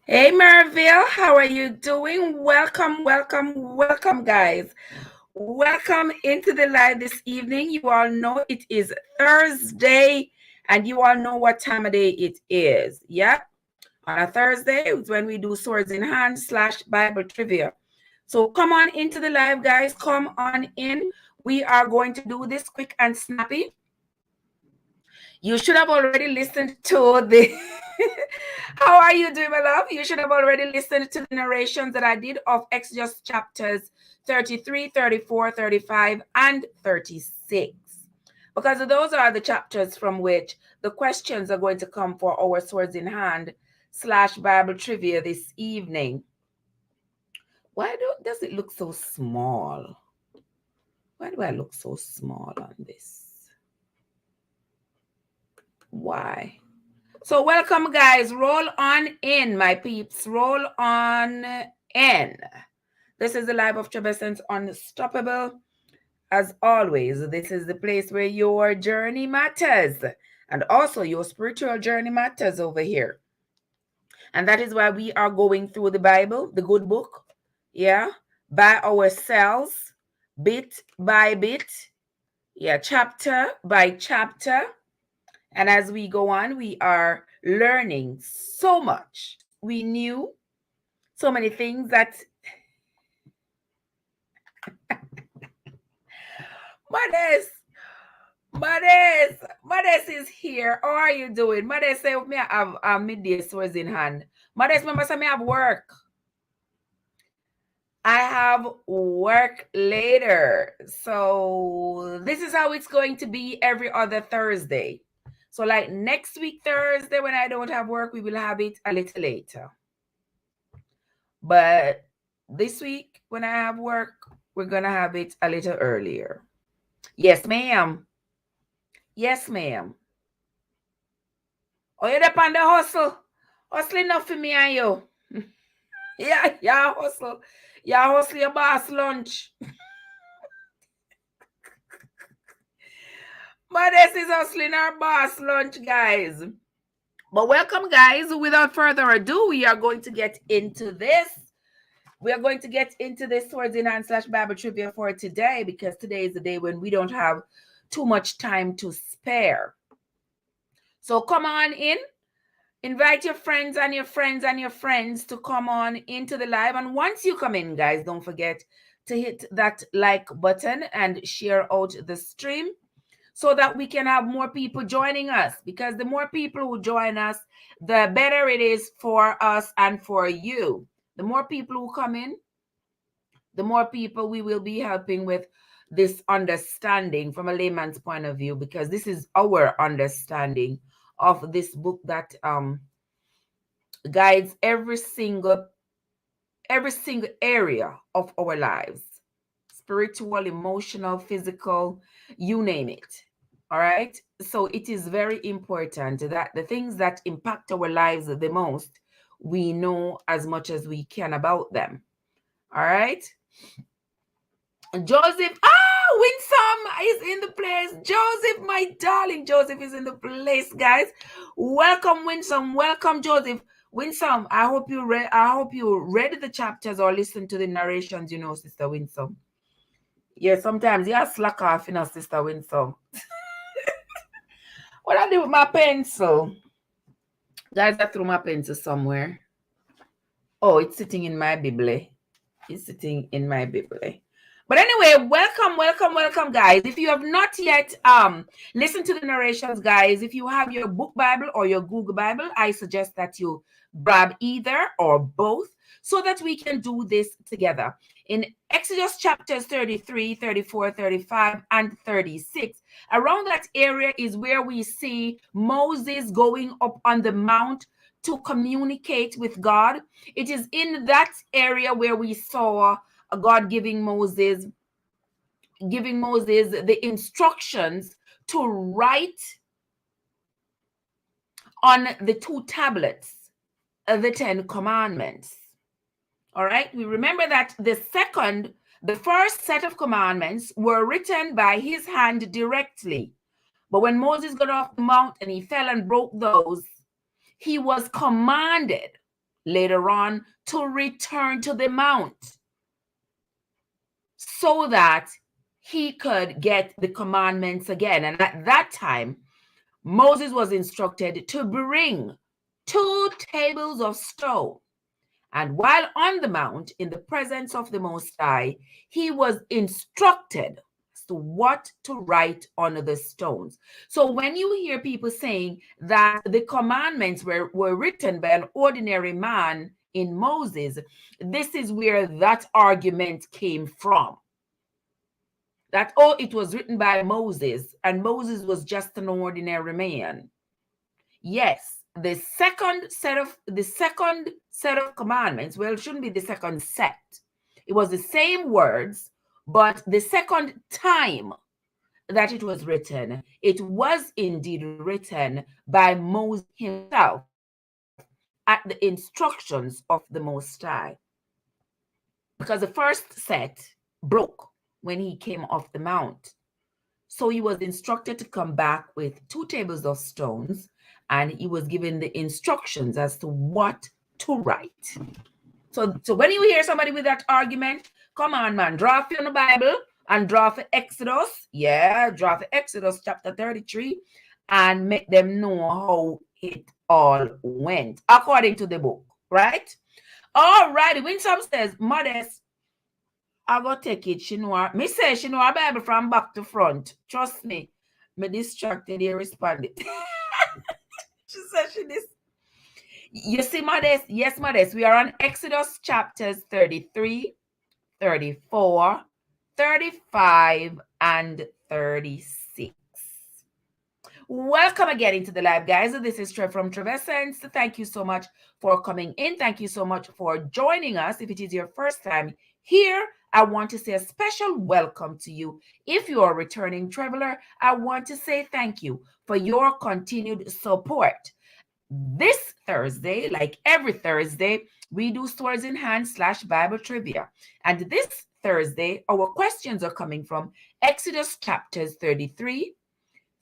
Hey Marville, how are you doing? Welcome, guys. Welcome into the live this evening. You all know it is Thursday, and you all know what time of day it is. Yep. On a Thursday, it's when we do Swords in Hand / Bible Trivia. So come on into the live, guys. Come on in. We are going to do this quick and snappy. You should have already listened to the How are you doing, my love? You should have already listened to the narrations that I did of Exodus chapters 33, 34, 35, and 36. Because those are the chapters from which the questions are going to come for our Swords in Hand / Bible Trivia this evening. Why does it look so small? Why do I look so small on this? Why? So welcome, guys. Roll on in, my peeps. Roll on in. This is the Life of Trebescence Unstoppable. As always, this is the place where your journey matters. And also your spiritual journey matters over here. And that is why we are going through the Bible, the good book, yeah, by ourselves, bit by bit, yeah, chapter by chapter. And as we go on, we are learning so much. We knew so many things that Modest is here. How are you doing? Modest say me have a midday swords in hand. Modest, remember say me have work. I have work later. So this is how it's going to be every other Thursday. So like next week Thursday when I don't have work, we will have it a little later. But this week when I have work, we're going to have it a little earlier. Yes, ma'am. Yes, ma'am. Oh, you're up on the hustle. Hustling enough for me and you. Yeah, hustle. Yeah, hustle your boss lunch. Modest is hustling our boss lunch, guys. But welcome, guys. Without further ado, we are going to get into this. We are going to get into this Swords in Hand / Bible Trivia for today, because today is the day when we don't have too much time to spare. So come on in. Invite your friends and your friends and your friends to come on into the live. And once you come in, guys, don't forget to hit that like button and share out the stream so that we can have more people joining us. Because the more people who join us, the better it is for us and for you. The more people who come in, the more people we will be helping with this understanding from a layman's point of view, because this is our understanding of this book that guides every single area of our lives: spiritual, emotional, physical, you name it. All right, so it is very important that the things that impact our lives the most, we know as much as we can about them. All right, Joseph, Winsome is in the place. Joseph, my darling, Joseph is in the place, guys. Welcome, Winsome. Welcome, Joseph. Winsome, I hope you read the chapters or listened to the narrations, Sister Winsome. Yeah, sometimes you slack off, Sister Winsome. What I do with my pencil? Guys, I threw my pencil somewhere. Oh, it's sitting in my Bible. It's sitting in my Bible. But anyway, welcome, guys. If you have not yet listened to the narrations, guys, if you have your book Bible or your Google Bible, I suggest that you grab either or both so that we can do this together. In Exodus chapters 33, 34, 35, and 36, around that area is where we see Moses going up on the mount to communicate with God. It is in that area where we saw God giving Moses the instructions to write on the 2 tablets the 10 commandments. All right, we remember that the first set of commandments were written by his hand directly. But when Moses got off the mount and he fell and broke those, he was commanded later on to return to the mount so that he could get the commandments again. And at that time, Moses was instructed to bring 2 tables of stone. And while on the mount, in the presence of the Most High, he was instructed as to what to write on the stones. So when you hear people saying that the commandments were written by an ordinary man in Moses, this is where that argument came from. That, oh, it was written by Moses, and Moses was just an ordinary man. Yes, the second set of commandments, well, it shouldn't be the second set. It was the same words, but the second time that it was written, it was indeed written by Moses himself at the instructions of the Most High. Because the first set broke when he came off the mount. So he was instructed to come back with 2 tables of stones, and he was given the instructions as to what to write. So when you hear somebody with that argument, come on, man, draw for the Bible and draw for Exodus. Yeah, draw for Exodus chapter 33 and make them know how it all went according to the book, right? All righty. Winsome says, Modest, I go take it. She know me say she know her Bible from back to front. Trust me. Me distracted, he responded. She said she this. You see, Modest? Yes, Modest. We are on Exodus chapters 33, 34, 35, and 36. Welcome again into the live, guys. This is Trev from Trevessence. Thank you so much for coming in. Thank you so much for joining us. If it is your first time here, I want to say a special welcome to you. If you are a returning traveler, I want to say thank you for your continued support. This Thursday, like every Thursday, we do Swords in Hand / Bible Trivia. And this Thursday, our questions are coming from Exodus chapters 33,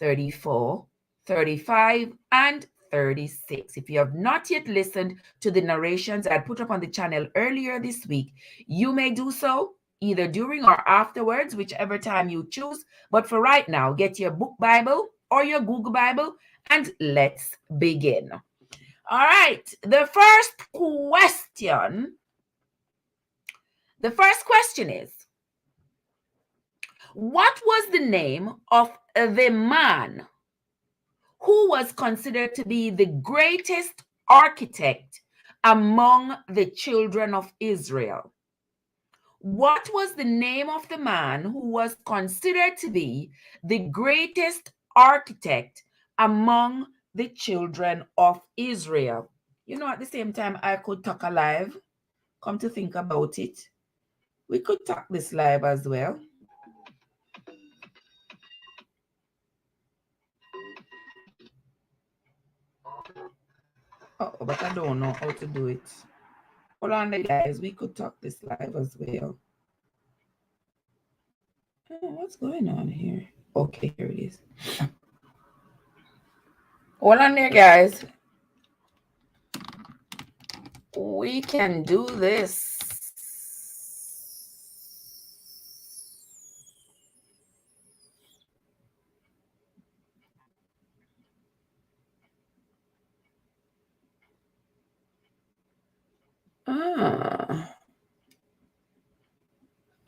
34, 35, and 36. If you have not yet listened to the narrations I put up on the channel earlier this week, you may do so either during or afterwards, whichever time you choose. But for right now, get your book Bible or your Google Bible and let's begin. All right, the first question is, what was the name of the man who was considered to be the greatest architect among the children of Israel? What was the name of the man who was considered to be the greatest architect among the children of Israel? You know, at the same time, I could talk alive. Come to think about it, we could talk this live as well. Oh, but I don't know how to do it. Hold on, guys. We could talk this live as well. Oh, what's going on here? Okay, here it is. Hold on there, guys. We can do this.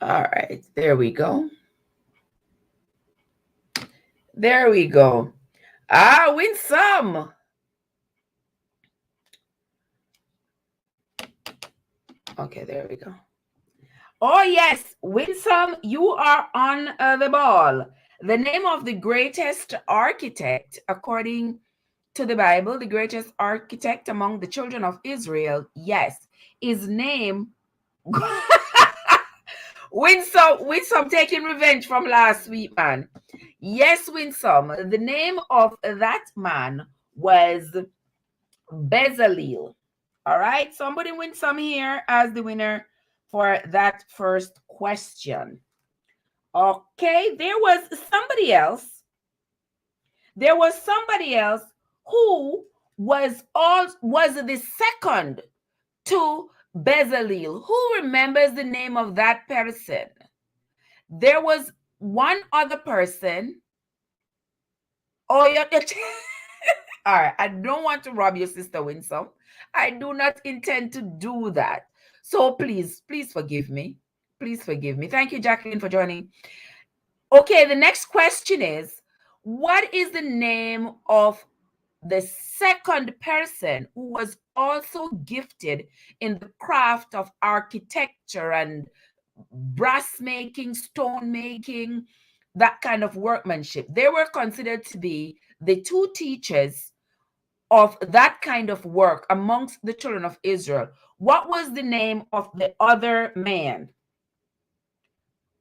All right, there we go. There we go. Winsome. Okay, there we go. Oh, yes, Winsome, you are on the ball. The name of the greatest architect, according to the Bible, the greatest architect among the children of Israel, yes, his name... Winsome taking revenge from last week, man. Yes, Winsome, the name of that man was Bezalel. All right, somebody Winsome here as the winner for that first question. Okay, there was somebody else. There was somebody else who was the second to Bezalel. Who remembers the name of that person? There was one other person. Oh, yeah. All right. I don't want to rob your sister Winsome. I do not intend to do that. So please forgive me. Please forgive me. Thank you, Jacqueline, for joining. Okay, the next question is, what is the name of the second person who was also gifted in the craft of architecture and brass making, stone making, that kind of workmanship? They were considered to be the two teachers of that kind of work amongst the children of Israel. What was the name of the other man?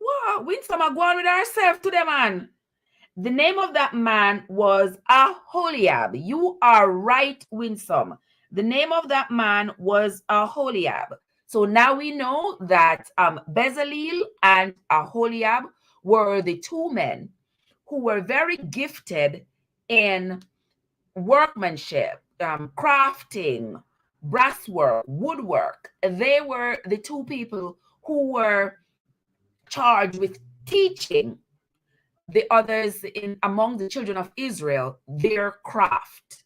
Wow, Winsome are going with ourselves today, man. The name of that man was Aholiab. You are right, Winsome. The name of that man was Aholiab. So now we know that Bezalel and Aholiab were the two men who were very gifted in workmanship, crafting, brasswork, woodwork. They were the two people who were charged with teaching the others among the children of Israel their craft.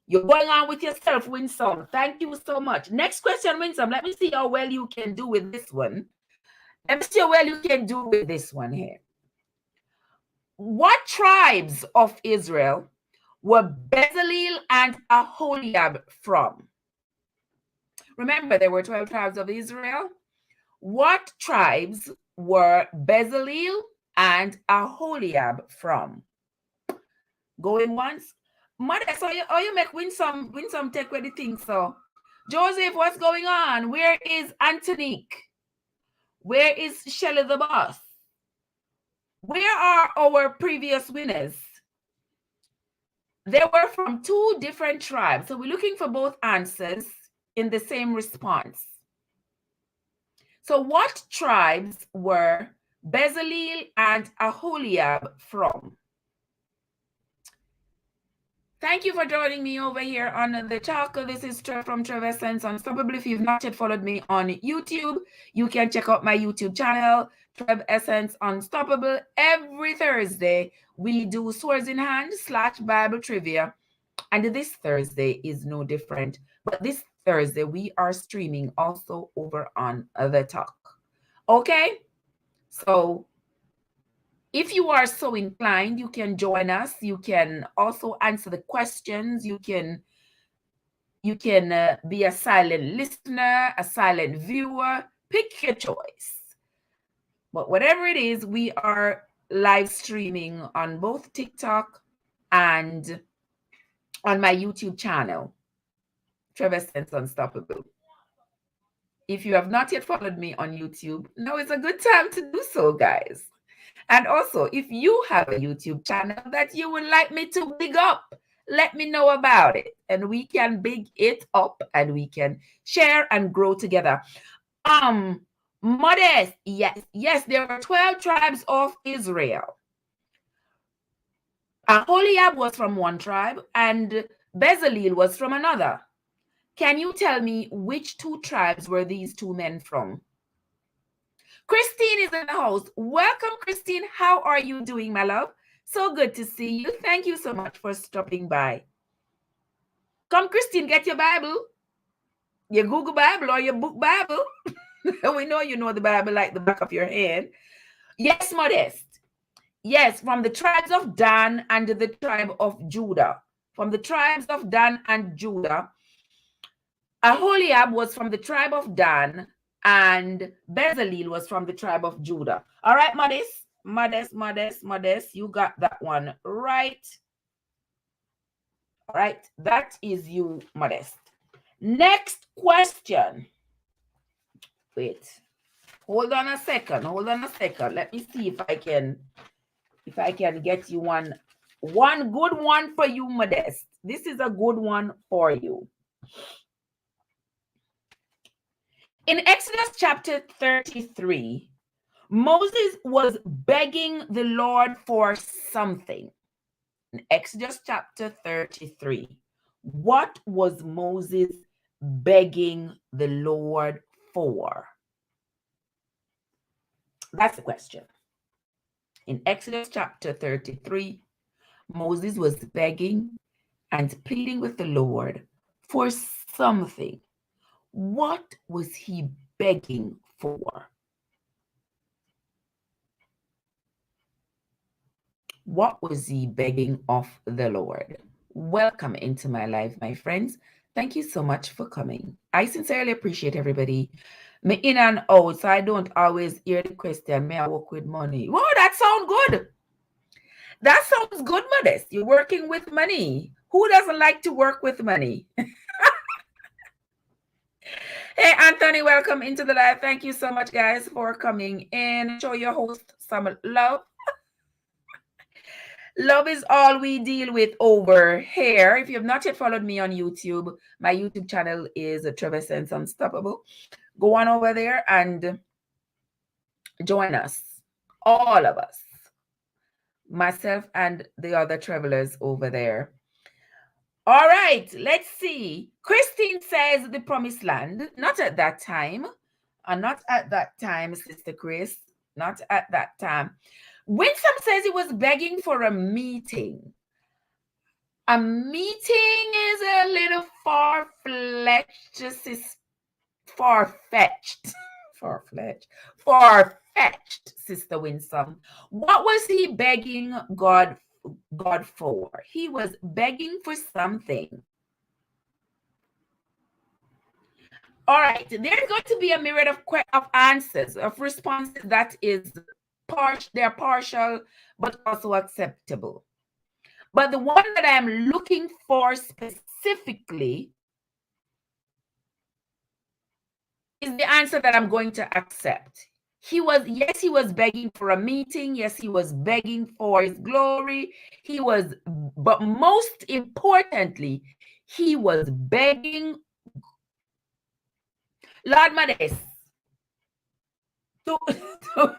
You're going on with yourself, Winsome. Thank you so much. Next question, Winsome. Let me see how well you can do with this one. Let me see how well you can do with this one here. What tribes of Israel were Bezalel and Aholiab from? Remember, there were 12 tribes of Israel. What tribes were Bezalel and Aholiab from? Going once. Mother, so you make Winsome take where the thing so. Joseph, what's going on? Where is Antonique? Where is Shelley the boss? Where are our previous winners? They were from two different tribes. So we're looking for both answers in the same response. So what tribes were Bezalel and Aholiab from? Thank you for joining me over here on the talk. This is Trev from Trev Essence Unstoppable. If you've not yet followed me on YouTube, you can check out my YouTube channel, Trev Essence Unstoppable. Every Thursday, we do Swords in Hand / Bible Trivia. And this Thursday is no different. But this Thursday, we are streaming also over on The Talk. Okay? So if you are so inclined, you can join us. You can also answer the questions. You can be a silent listener, a silent viewer. Pick your choice. But whatever it is, we are live streaming on both TikTok and on my YouTube channel, Trev Essence Unstoppable. If you have not yet followed me on YouTube, now is a good time to do so, guys. And also, if you have a YouTube channel that you would like me to big up, let me know about it. And we can big it up and we can share and grow together. Modest, yes, there are 12 tribes of Israel. Aholiab was from one tribe and Bezalel was from another. Can you tell me which two tribes were these two men from? Christine is in the house. Welcome, Christine. How are you doing, my love? So good to see you. Thank you so much for stopping by. Come, Christine, get your Bible, your Google Bible or your book Bible. We know you know the Bible like the back of your hand. Yes, Modest. Yes, from the tribes of Dan and the tribe of Judah. From the tribes of Dan and Judah. Aholiab was from the tribe of Dan and Bezalel was from the tribe of Judah. All right, Modest. You got that one right. All right, that is you, Modest. Next question. Wait. Hold on a second. Let me see if I can get you one good one for you, Modest. This is a good one for you. In Exodus chapter 33, Moses was begging the Lord for something. In Exodus chapter 33, What was Moses begging the Lord for? That's the question. In Exodus chapter 33, Moses was begging and pleading with the Lord for something. What was he begging for? What was he begging of the Lord? Welcome into my life, my friends. Thank you so much for coming. I sincerely appreciate everybody. Me in and out, so I don't always hear the question, may I work with money? Whoa, that sounds good. That sounds good, Modest. You're working with money. Who doesn't like to work with money? Hey, Anthony, welcome into the live. Thank you so much, guys, for coming in. Show your host some love. Love is all we deal with over here. If you have not yet followed me on YouTube, my YouTube channel is Trevor Sense Unstoppable. Go on over there and join us, all of us, myself and the other travelers over there. All right, let's see. Christine says the promised land, not at that time. And not at that time, Sister Chris, not at that time. Winsome says he was begging for a meeting. A meeting is a little far-fetched, far-fetched, far-fetched, Sister Winsome. What was he begging God for? He was begging for something. All right, there's going to be a myriad of answers, of responses that is they're partial, but also acceptable. But the one that I'm looking for specifically is the answer that I'm going to accept. He was begging for a meeting. Yes, he was begging for his glory. But most importantly, he was begging Lord Modest to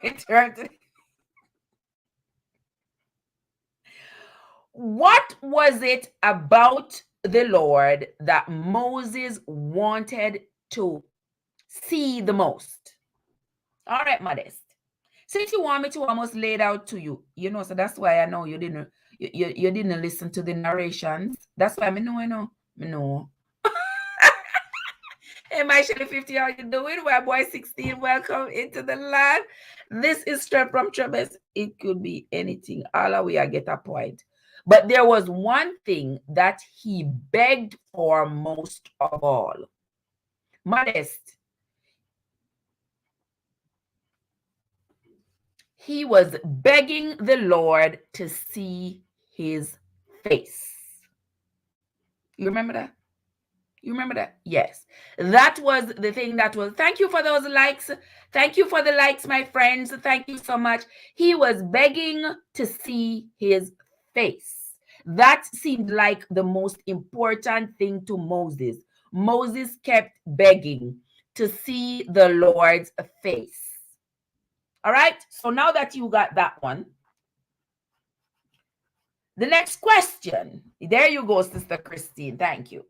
return to. What was it about the Lord that Moses wanted to see the most? All right, Modest. Since you want me to almost lay it out to you, so that's why I know you didn't listen to the narrations. That's why I know. Hey, my Shelly 50, how you doing? Well, boy 16, welcome into the live. This is straight from Trebes. It could be anything. All the way I get a point. But there was one thing that he begged for most of all. Modest. He was begging the Lord to see his face. You remember that? You remember that? Yes. That was the thing that was. Thank you for those likes. Thank you for the likes, my friends. Thank you so much. He was begging to see his face. That seemed like the most important thing to Moses. Moses kept begging to see the Lord's face. All right. So now that you got that one, the next question. There you go, Sister Christine. Thank you.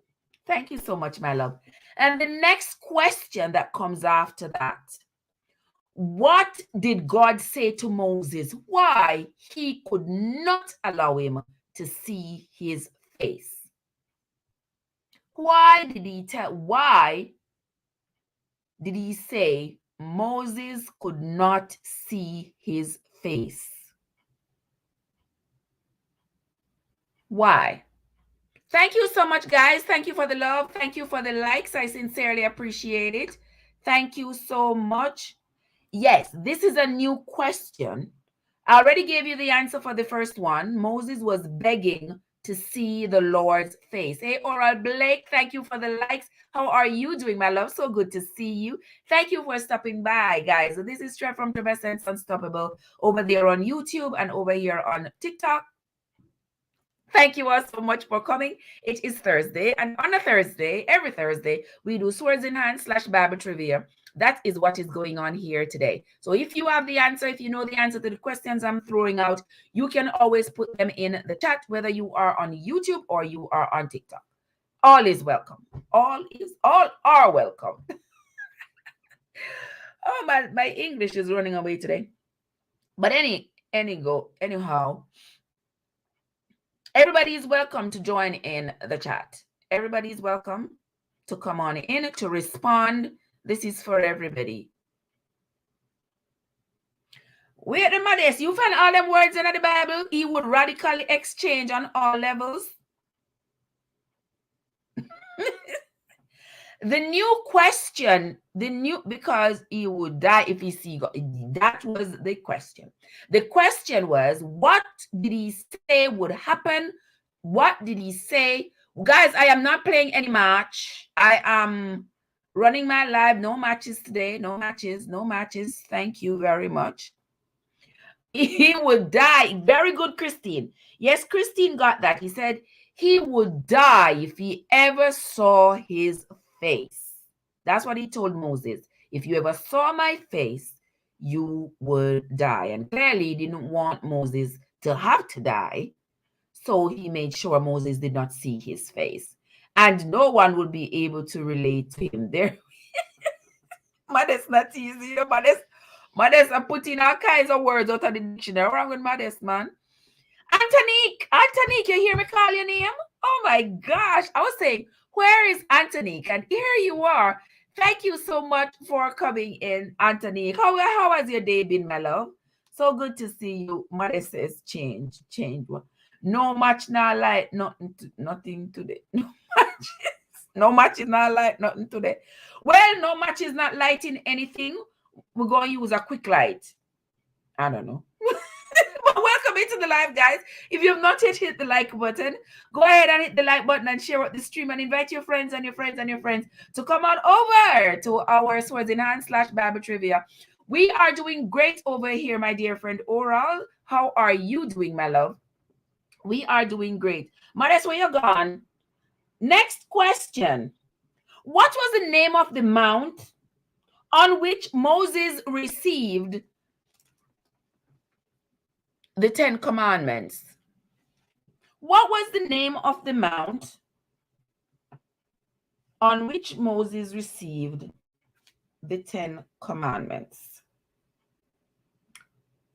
Thank you so much, my love. And the next question that comes after that. What did God say to Moses? Why he could not allow him to see his face? Why did he say Moses could not see his face? Why? Thank you so much, guys. Thank you for the love. Thank you for the likes. I sincerely appreciate it. Thank you so much. Yes, this is a new question. I already gave you the answer for the first one. Moses was begging to see the Lord's face. Hey, Oral Blake, thank you for the likes. How are you doing, my love? So good to see you. Thank you for stopping by, guys. So this is Trev from Trevor Sense Unstoppable over there on YouTube and over here on TikTok. Thank you all so much for coming. It is Thursday, and on a Thursday, every Thursday, we do Swords in Hand / Bible Trivia. That is what is going on here today. So if you have the answer, if you know the answer to the questions I'm throwing out, you can always put them in the chat, whether you are on YouTube or you are on TikTok. All is welcome. All are welcome. Oh, my English is running away today. But anyhow, everybody is welcome to join in the chat. Everybody is welcome to come on in to respond. This is for everybody. Wait a minute, you find all them words in the Bible? He would radically exchange on all levels. The new question, because he would die if he see God. That was the question. The question was, what did he say would happen? What did he say? Guys, I am not playing any match. I am running my live. No matches today. No matches. Thank you very much. He would die. Very good, Christine. Yes, Christine got that. He said he would die if he ever saw his face. That's what he told Moses. If you ever saw my face, you would die. And clearly he didn't want Moses to have to die. So he made sure Moses did not see his face. And no one would be able to relate to him there. Modest, not easy. Modest are putting all kinds of words out of the dictionary. Wrong with Modest, man. Antonique, you hear me call your name? Oh my gosh. I was saying, where is Antonique? And here you are. Thank you so much for coming in, Antonique. How has your day been, my love? So good to see you. Modest says change. No match, not like nothing today. No match is not like nothing today. Well, no match is not lighting anything. We're going to use a quick light. I don't know. But welcome into the live, guys. If you have not yet hit the like button, go ahead and hit the like button and share out the stream and invite your friends and your friends and your friends to come on over to our Swords in Hand / Bible Trivia. We are doing great over here, my dear friend Oral. How are you doing, my love? We are doing great. Modest, where you gone? Next question. What was the name of the mount on which Moses received the 10 Commandments? What was the name of the mount on which Moses received the 10 Commandments?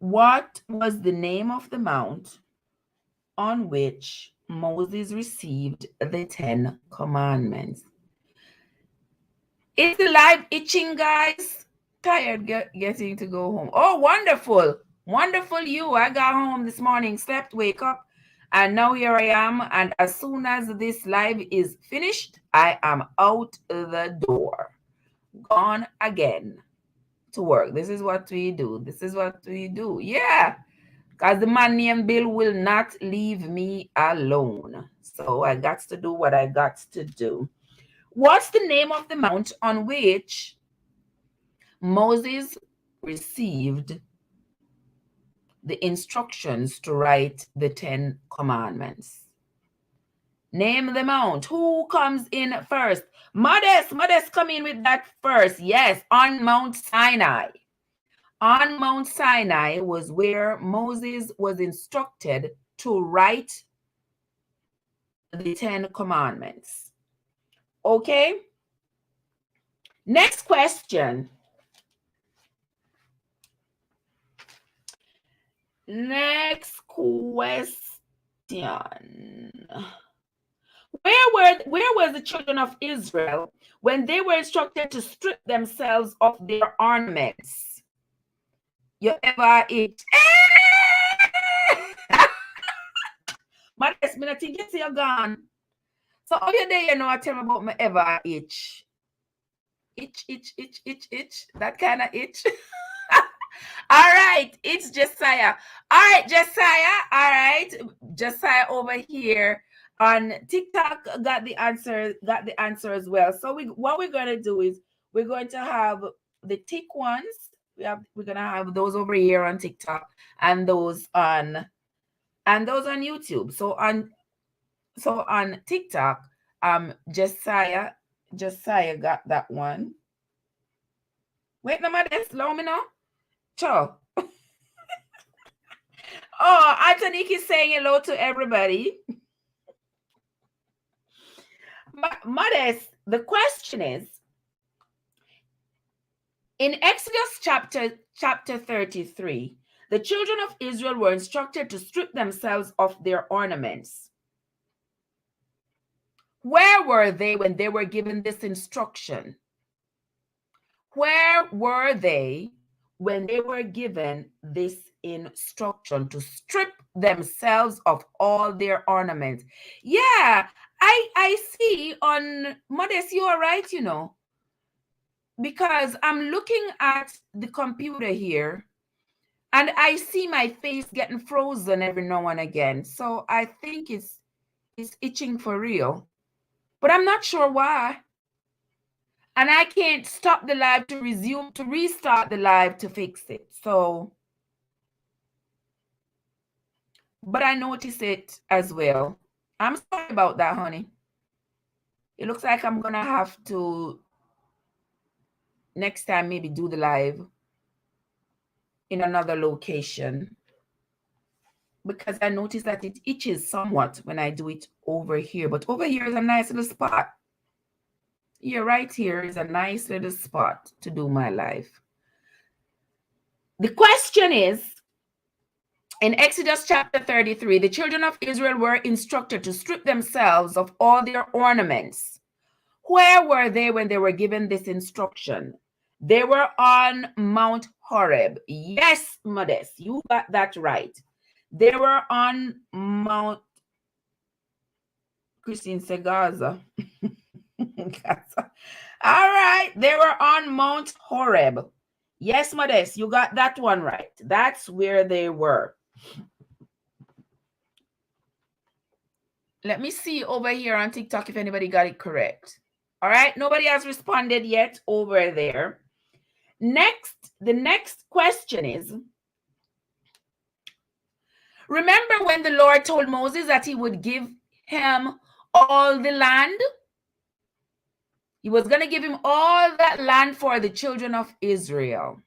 What was the name of the mount on which Moses received the 10 Commandments? Is the live itching, guys? Tired getting to go home. Oh, wonderful. Wonderful you. I got home this morning, slept, wake up, and now here I am. And as soon as this live is finished, I am out the door. Gone again to work. This is what we do. Yeah. Because the man named Bill will not leave me alone. So I got to do what I got to do. What's the name of the mount on which Moses received the instructions to write the 10 Commandments? Name the mount. Who comes in first? Modest, come in with that first. Yes, on Mount Sinai. On Mount Sinai was where Moses was instructed to write the 10 Commandments. Okay? Next question. Where was the children of Israel when they were instructed to strip themselves of their ornaments? You ever eat? Modest, I think you're gone. So all your day, I tell me about my ever itch. Itch. That kind of itch. All right, it's Josiah. All right, Josiah. All right, Josiah over here on TikTok got the answer as well. So what we're gonna do is we're going to have the tick ones. We're gonna have those over here on TikTok and those on YouTube. So on TikTok, Josiah got that one. Wait, no matter, slow me now. Sure. Oh, Antonique is saying hello to everybody. Modest, the question is, in Exodus chapter 33, the children of Israel were instructed to strip themselves of their ornaments. Where were they when they were given this instruction? Where were they when they were given this instruction to strip themselves of all their ornaments? Yeah, I see on Modest, you are right, you know, because I'm looking at the computer here and I see my face getting frozen every now and again. So I think it's itching for real, but I'm not sure why. And I can't stop the live to restart the live to fix it. So, but I notice it as well. I'm sorry about that, honey. It looks like I'm gonna have to next time maybe do the live in another location, because I notice that it itches somewhat when I do it over here. But over here is a nice little spot. Yeah, right here is a nice little spot to do my live. The question is, in Exodus chapter 33, the children of Israel were instructed to strip themselves of all their ornaments. Where were they when they were given this instruction? They were on Mount Horeb. Yes, Modest, you got that right. They were on Mount Christine Segaza. All right, they were on Mount Horeb. Yes, Modest, you got that one right. That's where they were. Let me see over here on TikTok if anybody got it correct. All right, nobody has responded yet over there. Next, the next question is, remember when the Lord told Moses that he would give him all the land? He was going to give him all that land for the children of Israel.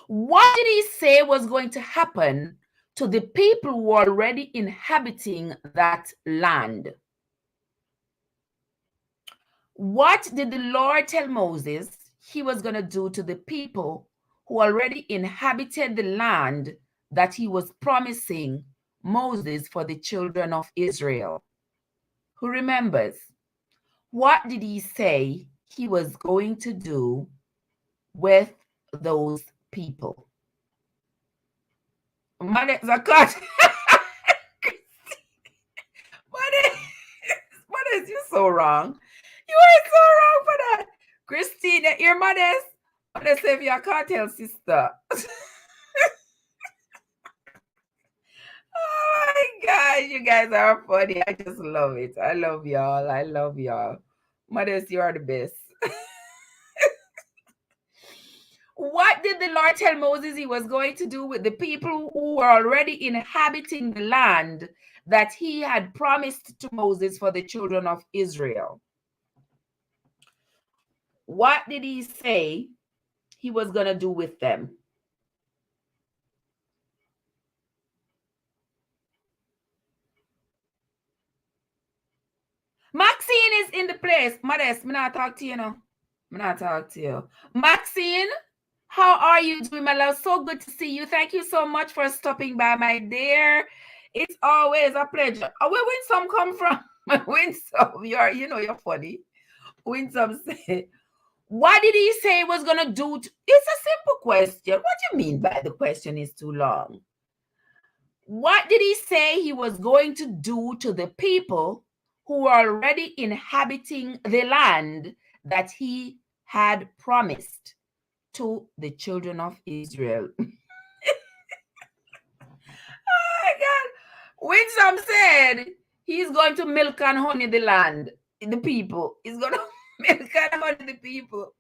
What did he say was going to happen to the people who were already inhabiting that land? What did the Lord tell Moses he was going to do to the people who already inhabited the land that he was promising Moses for the children of Israel? Who remembers? What did he say he was going to do with those people? Mother Zakat. What is you so wrong? You are so wrong for that. Christine, your Modest. Modest, if you can't tell sister. Oh my gosh, you guys are funny. I just love it. I love y'all. I love y'all. Modest, you are the best. What did the Lord tell Moses he was going to do with the people who were already inhabiting the land that he had promised to Moses for the children of Israel? What did he say he was going to do with them? Maxine is in the place. Modest, I'm not talk to you now. I'm not talk to you. Maxine, how are you doing, my love? So good to see you. Thank you so much for stopping by, my dear. It's always a pleasure. Where Winsome come from? Winsome, you're funny. Winsome said, what did he say he was gonna do? It's a simple question. What do you mean by the question is too long? What did he say he was going to do to the people who are already inhabiting the land that he had promised to the children of Israel? Oh my God. Winsome said he's going to milk and honey the land, the people. He's going to milk and honey the people.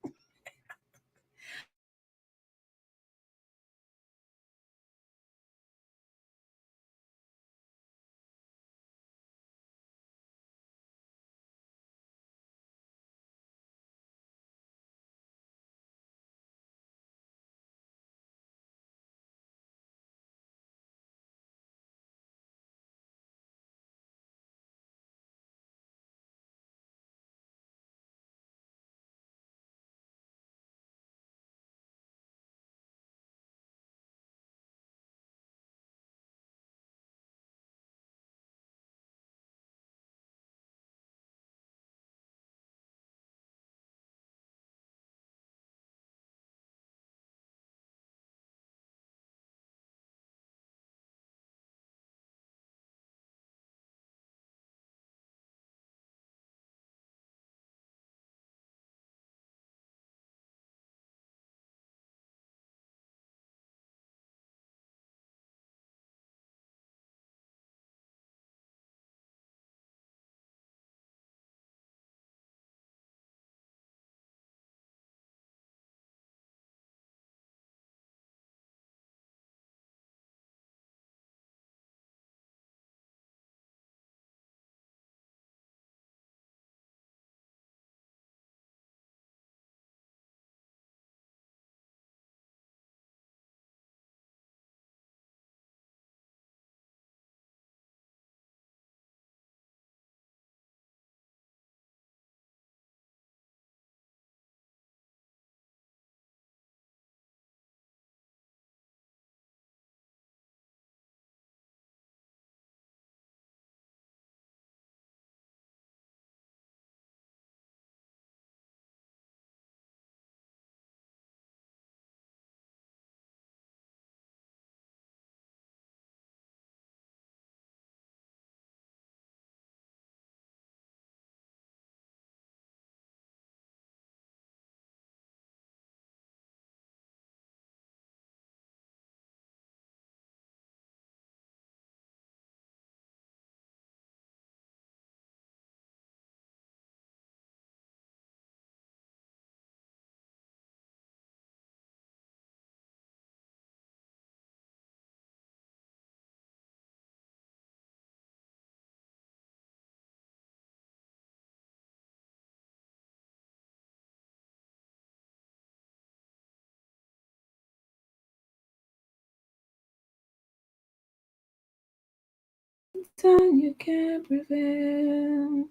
Satan, you can't prevail.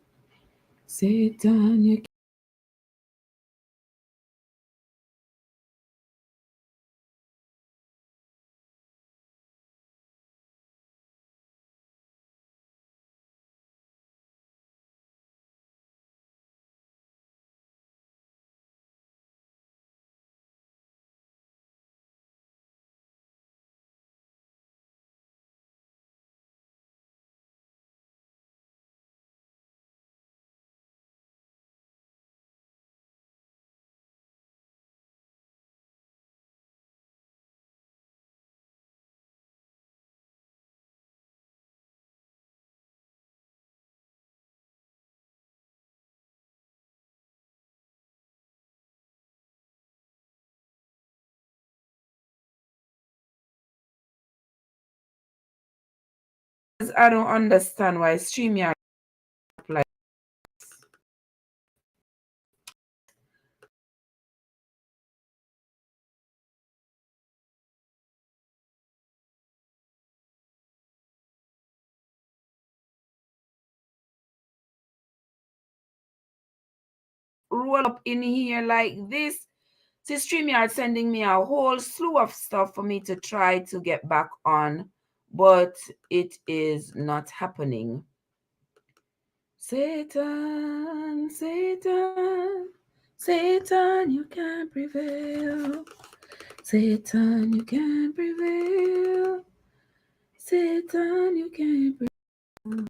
Satan, you can't. I don't understand why StreamYard like roll up in here like this. See, StreamYard sending me a whole slew of stuff for me to try to get back on, but it is not happening. Satan, Satan, Satan, you can't prevail. Satan, you can't prevail. Satan, you can't prevail.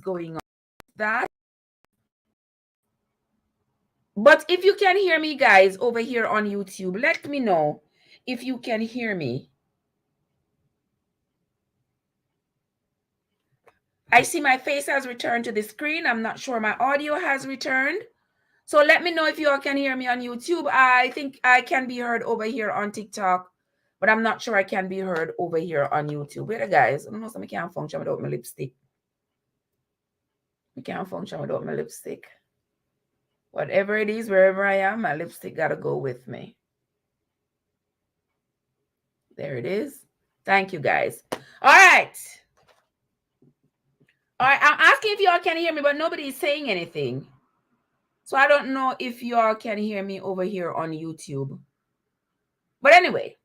Going on that. But if you can hear me, guys, over here on YouTube, let me know if you can hear me. I see my face has returned to the screen. I'm not sure my audio has returned. So let me know if you all can hear me on YouTube. I think I can be heard over here on TikTok, but I'm not sure I can be heard over here on YouTube. Wait, guys, I don't know, so I can't function without my lipstick. I can't function without my lipstick. Whatever it is, wherever I am, my lipstick got to go with me. There it is. Thank you, guys. All right. All right, I'm asking if y'all can hear me, but nobody's saying anything. So I don't know if y'all can hear me over here on YouTube. But anyway,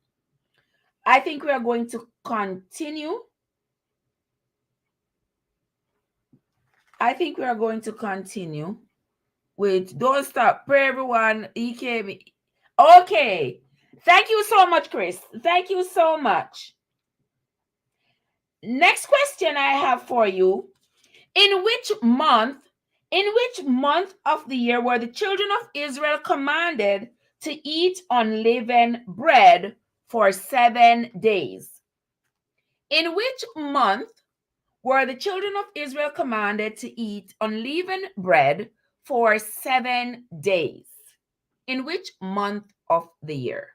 I think we are going to continue. I think we are going to continue with Don't Stop. Pray, everyone. EKB. Okay. Thank you so much, Chris. Thank you so much. Next question I have for you. In which month of the year were the children of Israel commanded to eat unleavened bread for 7 days? In which month were the children of Israel commanded to eat unleavened bread for 7 days? In which month of the year?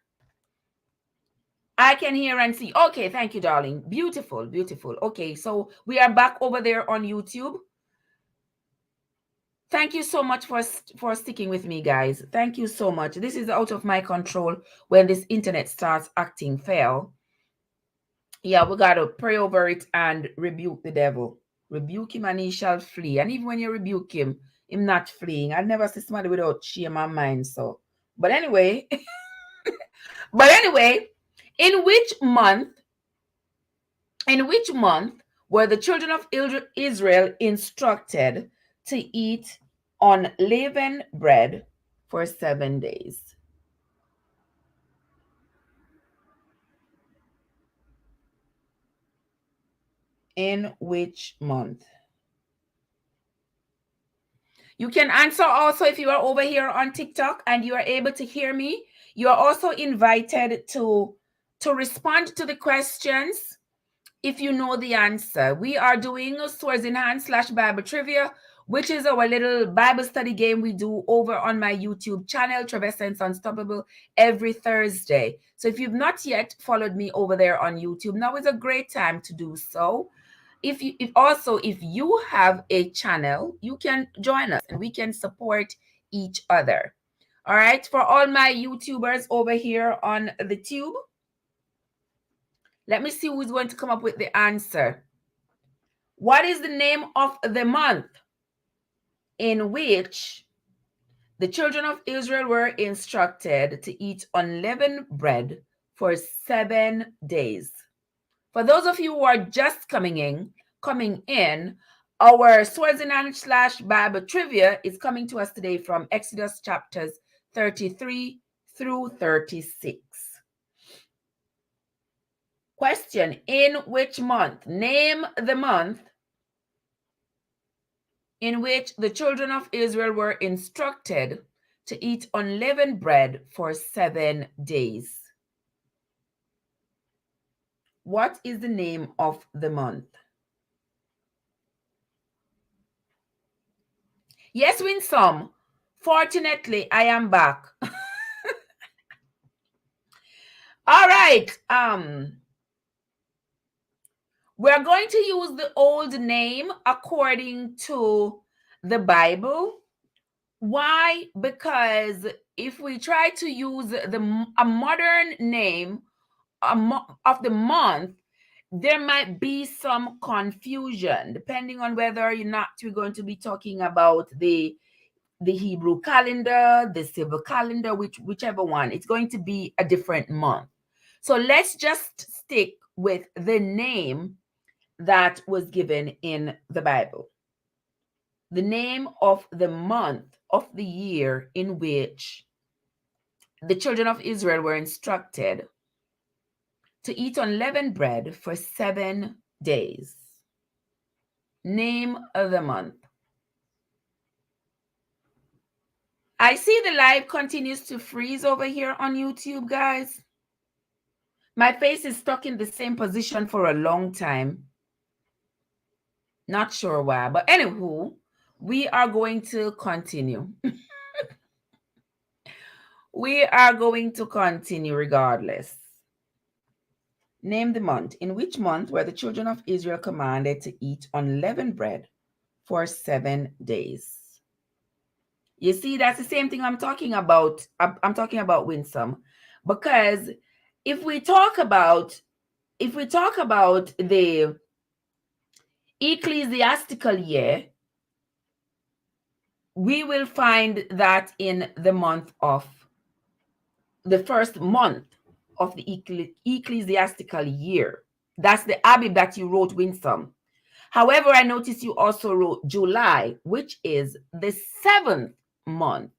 I can hear and see. Okay, thank you, darling. Beautiful, beautiful. Okay, so we are back over there on YouTube. Thank you so much for sticking with me, guys. Thank you so much. This is out of my control when this internet starts acting fail. Yeah, we got to pray over it and rebuke the devil. Rebuke him and he shall flee. And even when you rebuke him not fleeing. I've never seen somebody without shame and mind. So, but anyway, in which month were the children of Israel instructed to eat unleavened bread for 7 days? In which month? You can answer also if you are over here on TikTok and you are able to hear me. You are also invited to respond to the questions if you know the answer. We are doing Swords in Hand / Bible Trivia, which is our little Bible study game we do over on my YouTube channel, Trevesense Unstoppable, every Thursday. So if you've not yet followed me over there on YouTube, now is a great time to do so. If you have a channel, you can join us and we can support each other. All right, for all my YouTubers over here on the tube, let me see who's going to come up with the answer. What is the name of the month in which the children of Israel were instructed to eat unleavened bread for 7 days? For those of you who are just coming in, our Swords in Hand / Bible Trivia is coming to us today from Exodus chapters 33 through 36. Question: in which month? Name the month in which the children of Israel were instructed to eat unleavened bread for 7 days. What is the name of the month? Yes, Winsome. Fortunately, I am back. All right. We're going to use the old name according to the Bible. Why? Because if we try to use a modern name of the month, there might be some confusion depending on whether or not we're going to be talking about the Hebrew calendar, the civil calendar, whichever one. It's going to be a different month. So let's just stick with the name that was given in the Bible. The name of the month of the year in which the children of Israel were instructed to eat unleavened bread for 7 days. Name of the month. I see the live continues to freeze over here on YouTube, guys. My face is stuck in the same position for a long time. Not sure why, but anywho, we are going to continue. We are going to continue regardless. Name the month. In which month were the children of Israel commanded to eat unleavened bread for 7 days? You see, that's the same thing I'm talking about. I'm talking about Winsome, because if we talk about the ecclesiastical year, we will find that in the first month of the ecclesiastical year. That's the Abib that you wrote, Winsome. However, I noticed you also wrote July, which is the 7th month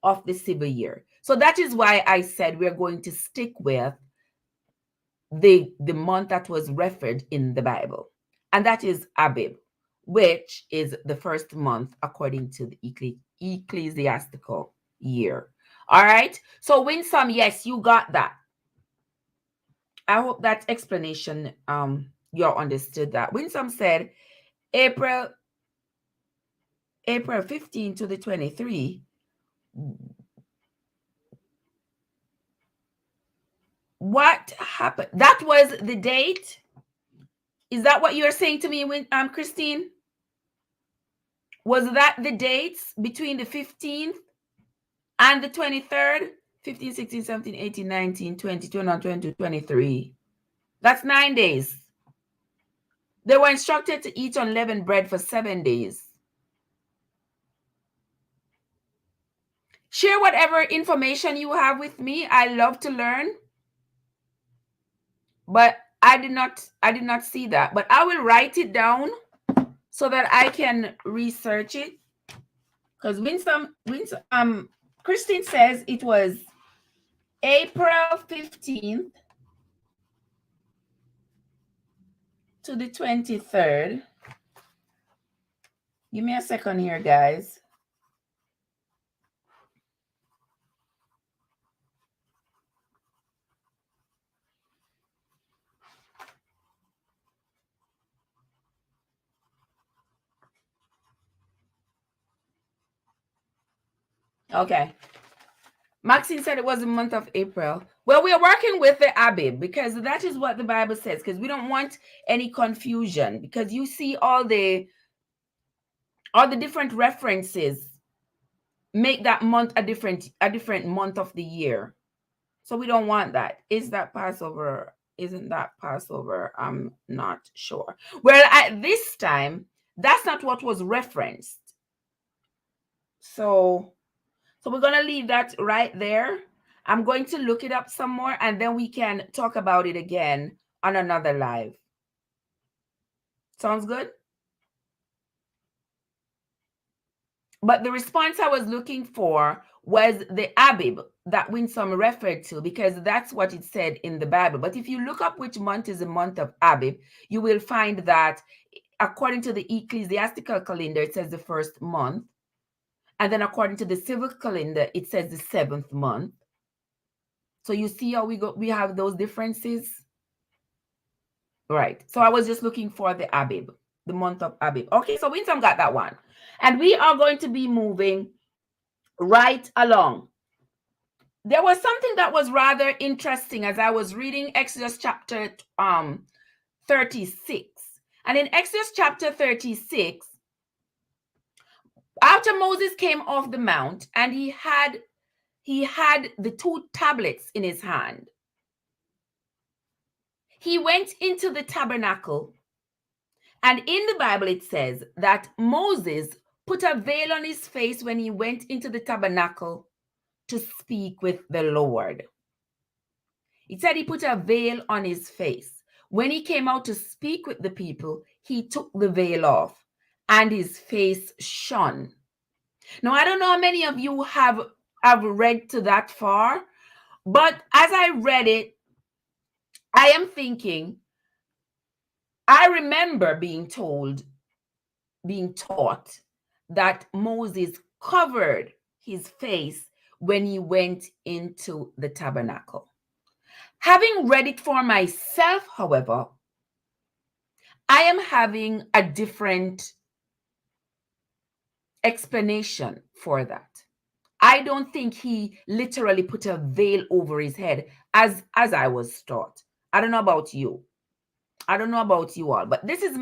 of the civil year. So that is why I said we're going to stick with the month that was referred in the Bible. And that is Abib, which is the first month according to the ecclesiastical year. All right. So Winsome, yes, you got that. I hope that explanation, you all understood that. Winsome said April 15 to the 23. What happened? That was the date. Is that what you're saying to me, Christine? Was that the dates between the 15th and the 23rd? 15, 16, 17, 18, 19, 20, 21, 22, 23. That's 9 days. They were instructed to eat unleavened bread for 7 days. Share whatever information you have with me. I love to learn. But I did not see that. But I will write it down so that I can research it. Because Christine says it was April 15th to the 23rd. Give me a second here, guys. Okay. Maxine said it was the month of April. Well, we are working with the Abib because that is what the Bible says, because we don't want any confusion, because you see all the different references make that month a different month of the year. So we don't want that. Is that Passover? Isn't that Passover? I'm not sure. Well, at this time, that's not what was referenced. So we're going to leave that right there. I'm going to look it up some more, and then we can talk about it again on another live. Sounds good? But the response I was looking for was the Abib that Winsome referred to, because that's what it said in the Bible. But if you look up which month is the month of Abib, you will find that according to the ecclesiastical calendar, it says the first month. And then according to the civil calendar, it says the 7th month. So you see how we have those differences? Right. So I was just looking for the Abib, the month of Abib. Okay, so Winsome got that one. And we are going to be moving right along. There was something that was rather interesting as I was reading Exodus chapter 36. And in Exodus chapter 36, after Moses came off the mount and he had the 2 tablets in his hand, he went into the tabernacle. And in the Bible, it says that Moses put a veil on his face when he went into the tabernacle to speak with the Lord. It said he put a veil on his face. When he came out to speak with the people, he took the veil off and his face shone. Now, I don't know how many of you have read to that far, but as I read it, I am thinking, I remember being taught that Moses covered his face when he went into the tabernacle. Having read it for myself, however, I am having a different explanation for that. I don't think he literally put a veil over his head as I was taught. I don't know about you. I don't know about you all, but this is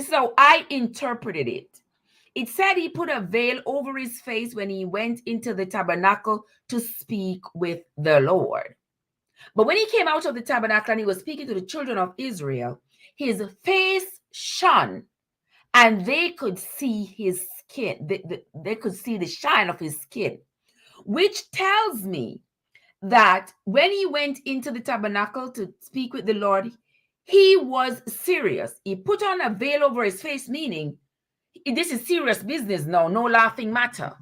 how I interpreted it. It said he put a veil over his face when he went into the tabernacle to speak with the Lord. But when he came out of the tabernacle and he was speaking to the children of Israel, his face shone and they could see his skin. They could see the shine of his skin, which tells me that when he went into the tabernacle to speak with the Lord, he was serious. He put on a veil over his face, meaning this is serious business now, no laughing matter.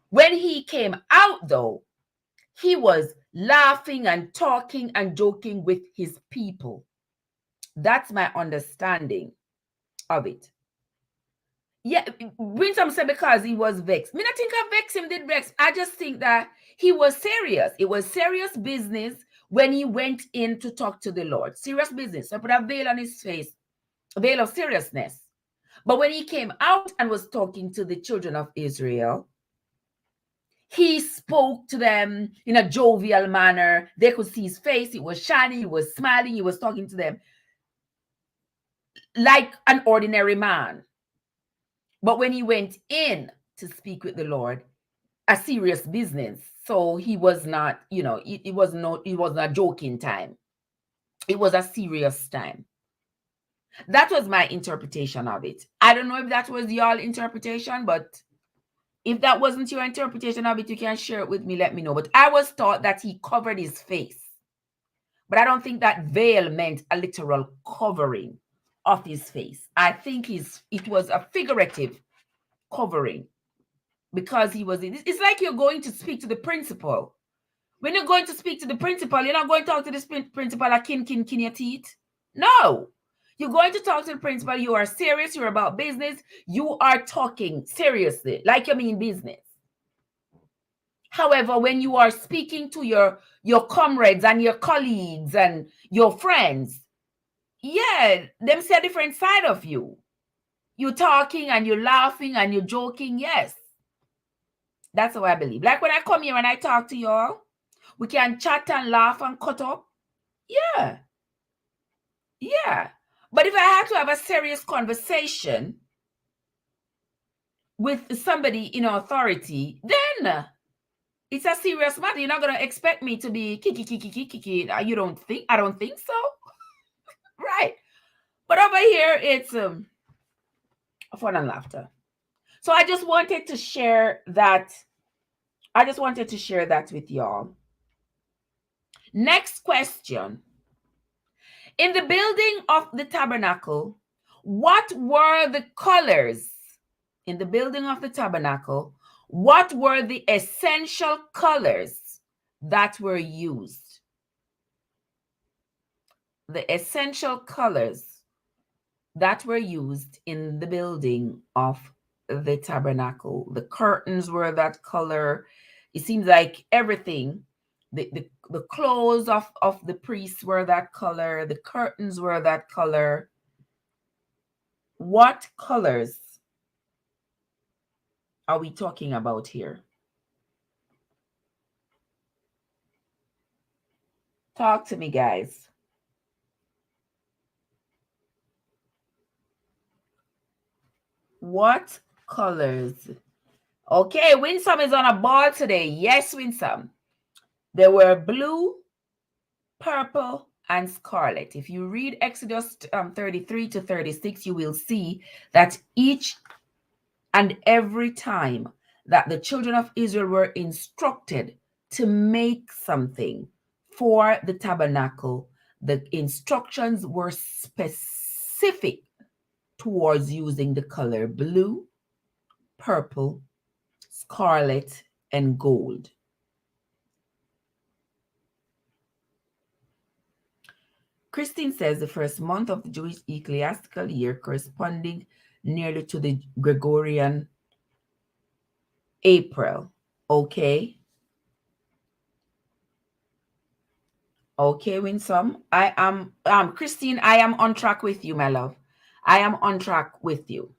When he came out, though, he was laughing and talking and joking with his people. That's my understanding of it. Yeah, Winsome said because he was vexed. Me not think I vex him, did vex. I just think that he was serious. It was serious business when he went in to talk to the Lord. Serious business. So put a veil on his face, a veil of seriousness. But when he came out and was talking to the children of Israel, He spoke to them in a jovial manner. They could see his face. He was shining. He was smiling. He was talking to them like an ordinary man. But when he went in to speak with the Lord, a serious business. So he was not, it was not a joking time. It was a serious time. That was my interpretation of it. I don't know if that was y'all interpretation, but if that wasn't your interpretation of it, you can share it with me, let me know. But I was taught that he covered his face. But I don't think that veil meant a literal covering of his face. I think it was a figurative covering, because it's like you're going to speak to the principal. When you're going to speak to the principal, you're not going to talk to the principal like kin your teeth. No. You're going to talk to the principal. You are serious. You're about business. You are talking seriously, like you mean business. However, when you are speaking to your comrades and your colleagues and your friends, yeah, them see a different side of you. You're talking and you're laughing and you're joking. Yes. That's how I believe. Like when I come here and I talk to y'all, we can chat and laugh and cut up. Yeah. Yeah. But if I have to have a serious conversation with somebody in authority, then it's a serious matter. You're not going to expect me to be kiki. You don't think? I don't think so. Right. But over here, it's fun and laughter. So I just wanted to share that. I just wanted to share that with y'all. Next question. In the building of the tabernacle, what were the colors? In the building of the tabernacle, what were the essential colors that were used? The essential colors that were used in the building of the tabernacle. The curtains were that color. It seems like everything, the clothes of the priests were that color. The curtains were that color. What colors are we talking about here? Talk to me, guys. What colors? Okay, Winsome is on a ball today. Yes, Winsome. There were blue, purple, and scarlet. If you read Exodus 33 to 36, you will see that each and every time that the children of Israel were instructed to make something for the tabernacle, the instructions were specific towards using the color blue, purple, scarlet, and gold. Christine says the first month of the Jewish ecclesiastical year, corresponding nearly to the Gregorian April. Okay. Okay, Winsome. I am Christine, I am on track with you, my love. I am on track with you.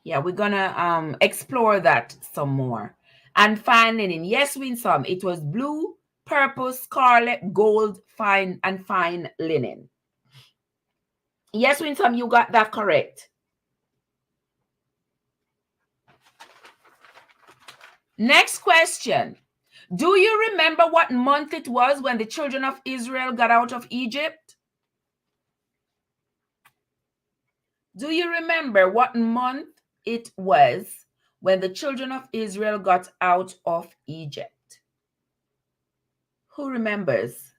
Yeah, we're gonna explore that some more. And fine linen. Yes, Winsome. It was blue, purple, scarlet, gold, fine linen. Yes, Winsome, you got that correct. Next question. Do you remember what month it was when the children of Israel got out of Egypt? Do you remember what month it was when the children of Israel got out of Egypt? Who remembers?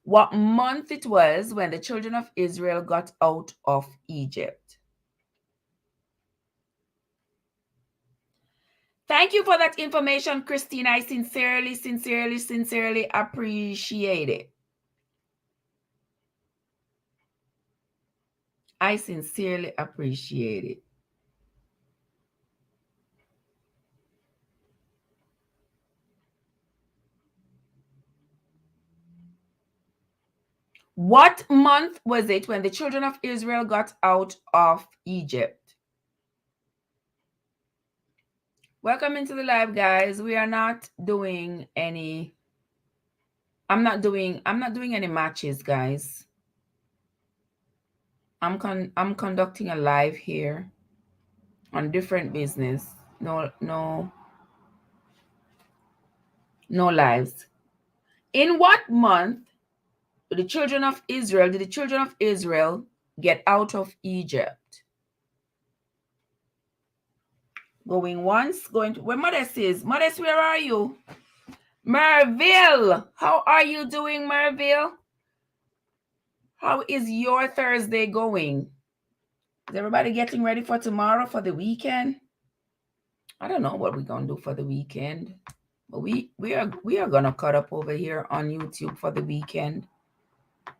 What month it was when the children of Israel got out of Egypt? Thank you for that information, Christine. I sincerely appreciate it. I sincerely appreciate it. What month was it when the children of Israel got out of Egypt? Welcome into the live, guys. We are not doing any. I'm not doing any matches, guys. I'm conducting a live here on different business. No lives. In what month did the children of Israel get out of Egypt? Going once, going to where Modest is. Modest, where are you? Merville, how are you doing, Merville? How is your Thursday going? Is everybody getting ready for tomorrow, for the weekend? I don't know what we're gonna do for the weekend, but we are gonna cut up over here on YouTube for the weekend.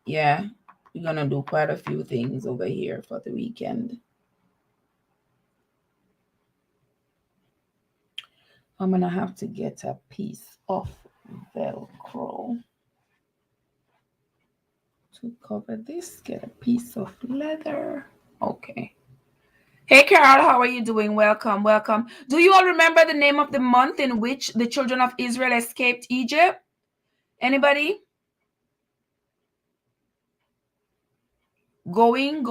Yeah, we're gonna do quite a few things over here for the weekend. I'm gonna have to get a piece of Velcro to cover this. Get a piece of leather. Okay. Hey, Carol, how are you doing? Welcome, welcome. Do you all remember the name of the month in which the children of Israel escaped Egypt? Anybody? Going.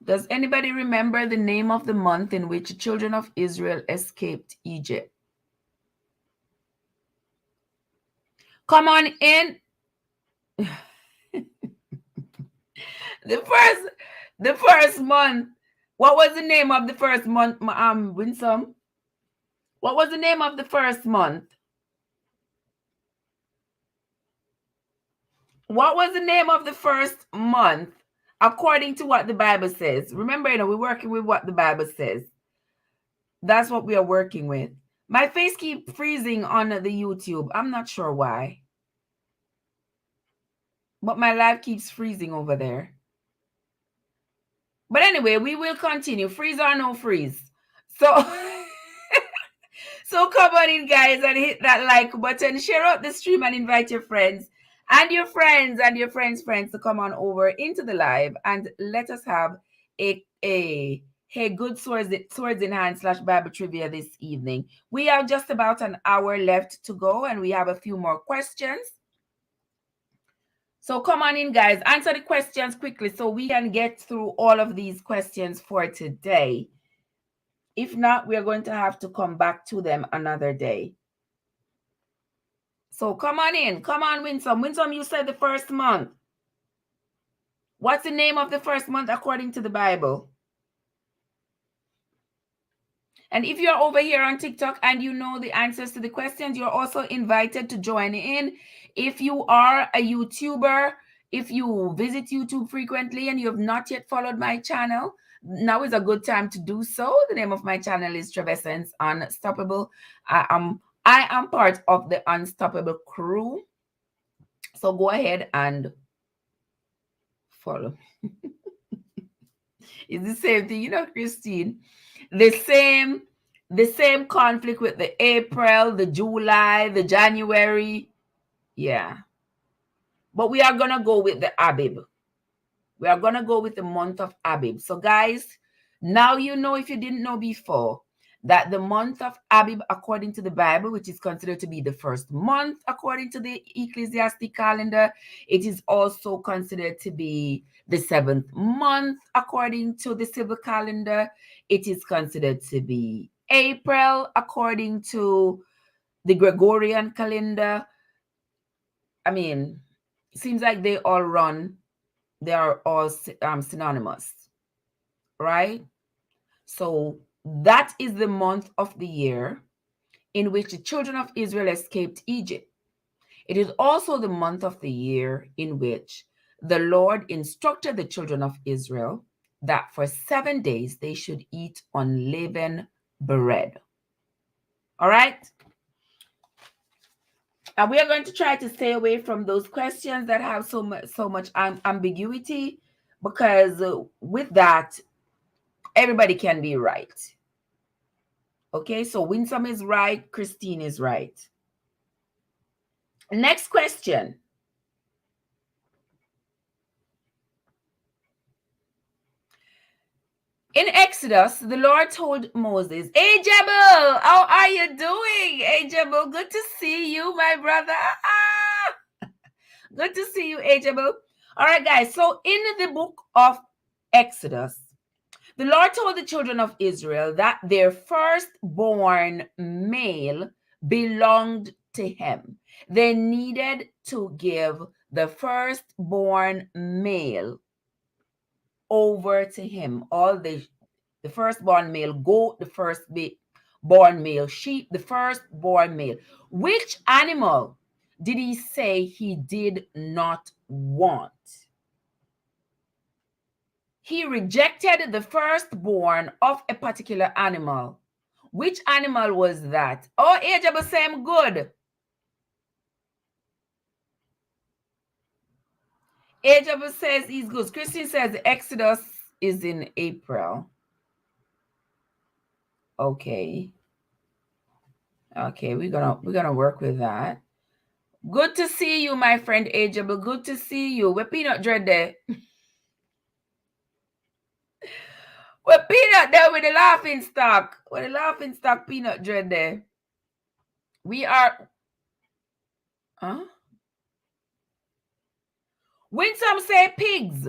Does anybody remember the name of the month in which the children of Israel escaped Egypt? Come on in. The first month. What was the name of the first month, Winsome? What was the name of the first month? What was the name of the first month according to what the Bible says? Remember, we're working with what the Bible says. That's what we are working with. My face keeps freezing on the YouTube. I'm not sure why. But my live keeps freezing over there. But anyway, we will continue. Freeze or no freeze. So, so come on in, guys, and hit that like button. Share out the stream and invite your friends and your friends and your friends' friends to come on over into the live and let us have a good swords in hand / Bible trivia this evening. We have just about an hour left to go, and we have a few more questions. So come on in, guys. Answer the questions quickly so we can get through all of these questions for today. If not, we're going to have to come back to them another day. So come on in. Come on, Winsome. Winsome, you said the first month. What's the name of the first month according to the Bible? And if you're over here on TikTok and you know the answers to the questions, you're also invited to join in. If you are a YouTuber, if you visit YouTube frequently and you have not yet followed my channel, now is a good time to do so. The name of my channel is Trevessence Unstoppable. I am part of the Unstoppable crew. So go ahead and follow. It's the same thing, Christine. The same conflict with the April, the July, the January. Yeah. But we are going to go with the Abib. We are going to go with the month of Abib. So guys, now you know, if you didn't know before, that the month of Abib, according to the Bible, which is considered to be the first month according to the ecclesiastic calendar, it is also considered to be the 7th month according to the civil calendar. It is considered to be April according to the Gregorian calendar. I mean, it seems like they are all synonymous, right? So that is the month of the year in which the children of Israel escaped Egypt. It is also the month of the year in which the Lord instructed the children of Israel that for 7 days they should eat unleavened bread. All right? And we are going to try to stay away from those questions that have so much ambiguity, because with that, everybody can be right. Okay, so Winsome is right, Christine is right. Next question. In Exodus, the Lord told Moses, "Hey Jebel, how are you doing? Hey Jebel, good to see you, my brother. Good to see you, hey Jebel." All right, guys. So in the book of Exodus, the Lord told the children of Israel that their firstborn male belonged to him. They needed to give the firstborn male over to him. All the firstborn male goat, the firstborn male sheep, the firstborn male. Which animal did he say he did not want? He rejected the firstborn of a particular animal. Which animal was that? Oh, Ajab Sam, good. Ajab says he's good. Christine says Exodus is in April. Okay. Okay, we're gonna work with that. Good to see you, my friend Ajab. Good to see you. We're peanut dread there. We're peanut there with the laughing stock. With the laughing stock peanut dread there. We are Winsome say pigs.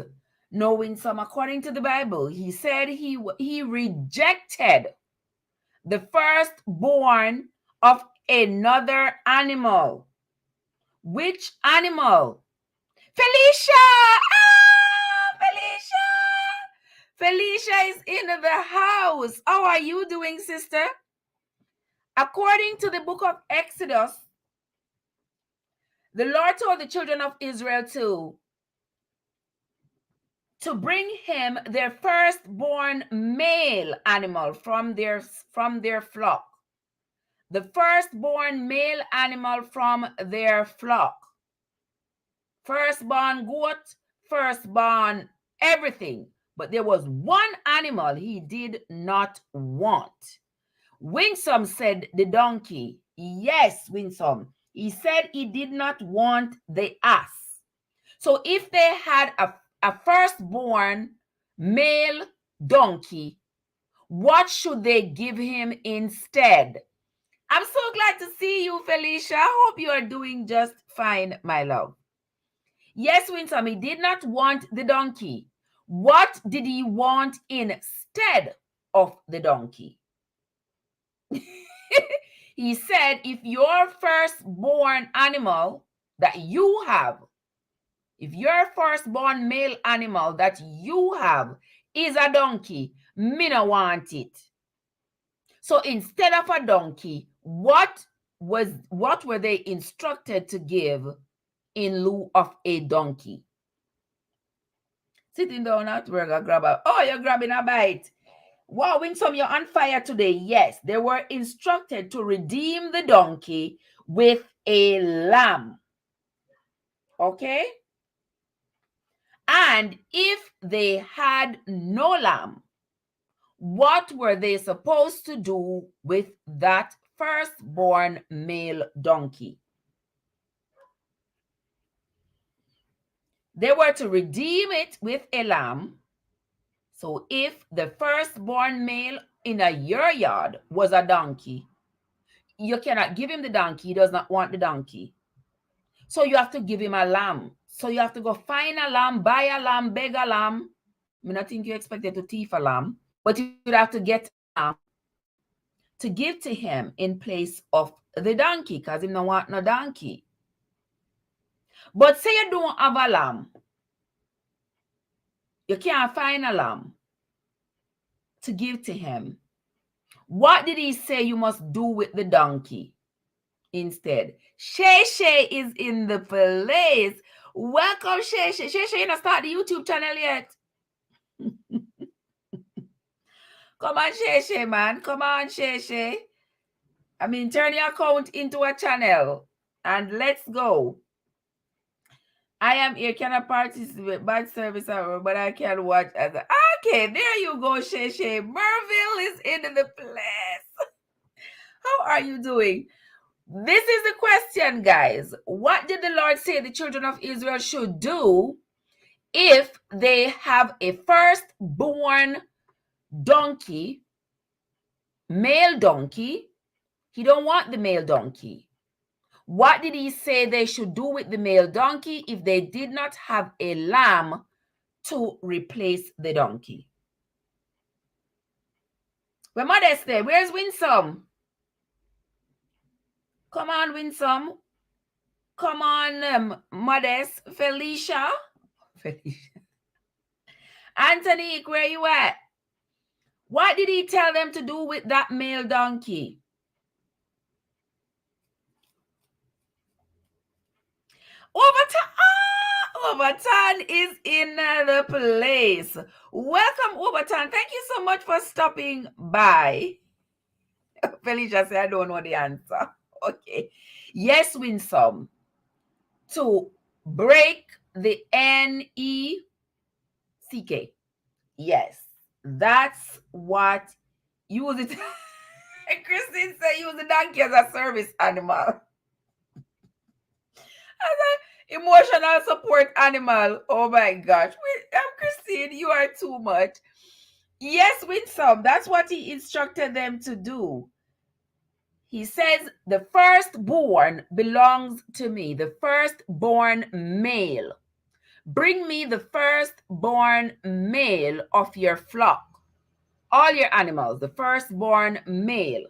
No, Winsome, according to the Bible, he said he rejected the firstborn of another animal. Which animal? Felicia! Felicia! Felicia is in the house. How are you doing, sister? According to the book of Exodus, the Lord told the children of Israel to bring him their firstborn male animal from their flock. The firstborn male animal from their flock. Firstborn goat, firstborn everything. But there was one animal he did not want. Winsome said the donkey. Yes, Winsome. He said he did not want the ass. So if they had a firstborn male donkey, what should they give him instead? I'm so glad to see you, Felicia. I hope you are doing just fine, my love. Yes, Winsome, he did not want the donkey. What did he want instead of the donkey? He said, if your firstborn animal that you have, if your firstborn male animal that you have is a donkey, me no want it. So instead of a donkey, what were they instructed to give in lieu of a donkey? Sitting down at work, you're grabbing a bite. Wow, Winsome, you're on fire today. Yes, they were instructed to redeem the donkey with a lamb. Okay? And if they had no lamb, what were they supposed to do with that firstborn male donkey? They were to redeem it with a lamb. So if the firstborn male in your yard was a donkey, you cannot give him the donkey. He does not want the donkey. So you have to give him a lamb. So you have to go find a lamb, buy a lamb, beg a lamb. I mean, I think you expected to thief a lamb, but you'd have to get a lamb to give to him in place of the donkey, because he don't want no donkey. But say you don't have a lamb, you can't find a lamb to give to him. What did he say you must do with the donkey instead? Shay Shay is in the place. Welcome, Shay Shay. Shay Shay, you not start the YouTube channel yet. Come on, Shay Shay, man. Come on, Shay Shay. I mean, turn your account into a channel and let's go. I am here. Can I participate? Bad service, but I can watch as a... Okay, there you go, Shay Shay. Merville is in the place. How are you doing? This is the question, guys. What did the Lord say the children of Israel should do if they have a firstborn donkey, male donkey. He don't want the male donkey. What did he say they should do with the male donkey if they did not have a lamb to replace the donkey? Where Modeste? Where's Winsome? Come on, Winsome. Come on, Modest. Felicia. Anthony, where you at? What did he tell them to do with that male donkey? Overton is in the place. Welcome, Overton. Thank you so much for stopping by. Felicia said, I don't know the answer. Okay. Yes, Winsome. To break the NECK. Yes. That's what use it. Christine said use the donkey as a service animal. As an emotional support animal. Oh my gosh. Christine, you are too much. Yes, Winsome. That's what he instructed them to do. He says, the firstborn belongs to me, the firstborn male. Bring me the firstborn male of your flock. All your animals, the firstborn male.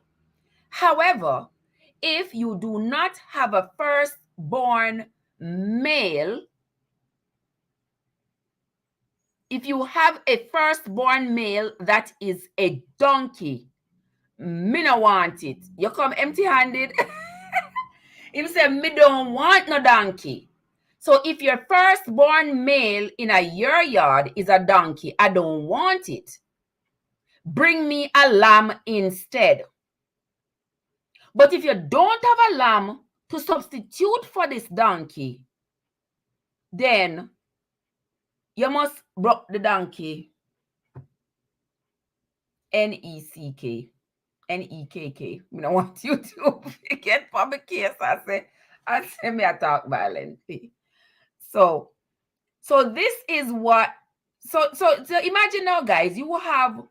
However, if you do not have a firstborn male, if you have a firstborn male that is a donkey, me no want it. You come empty-handed. Him say, me don't want no donkey. So if your firstborn male in your yard is a donkey, I don't want it. Bring me a lamb instead. But if you don't have a lamb to substitute for this donkey, then you must broke the donkey. NECK. NEKK. I don't want you to get public case. I say me I talk violently. So this is what. So imagine now, guys. You have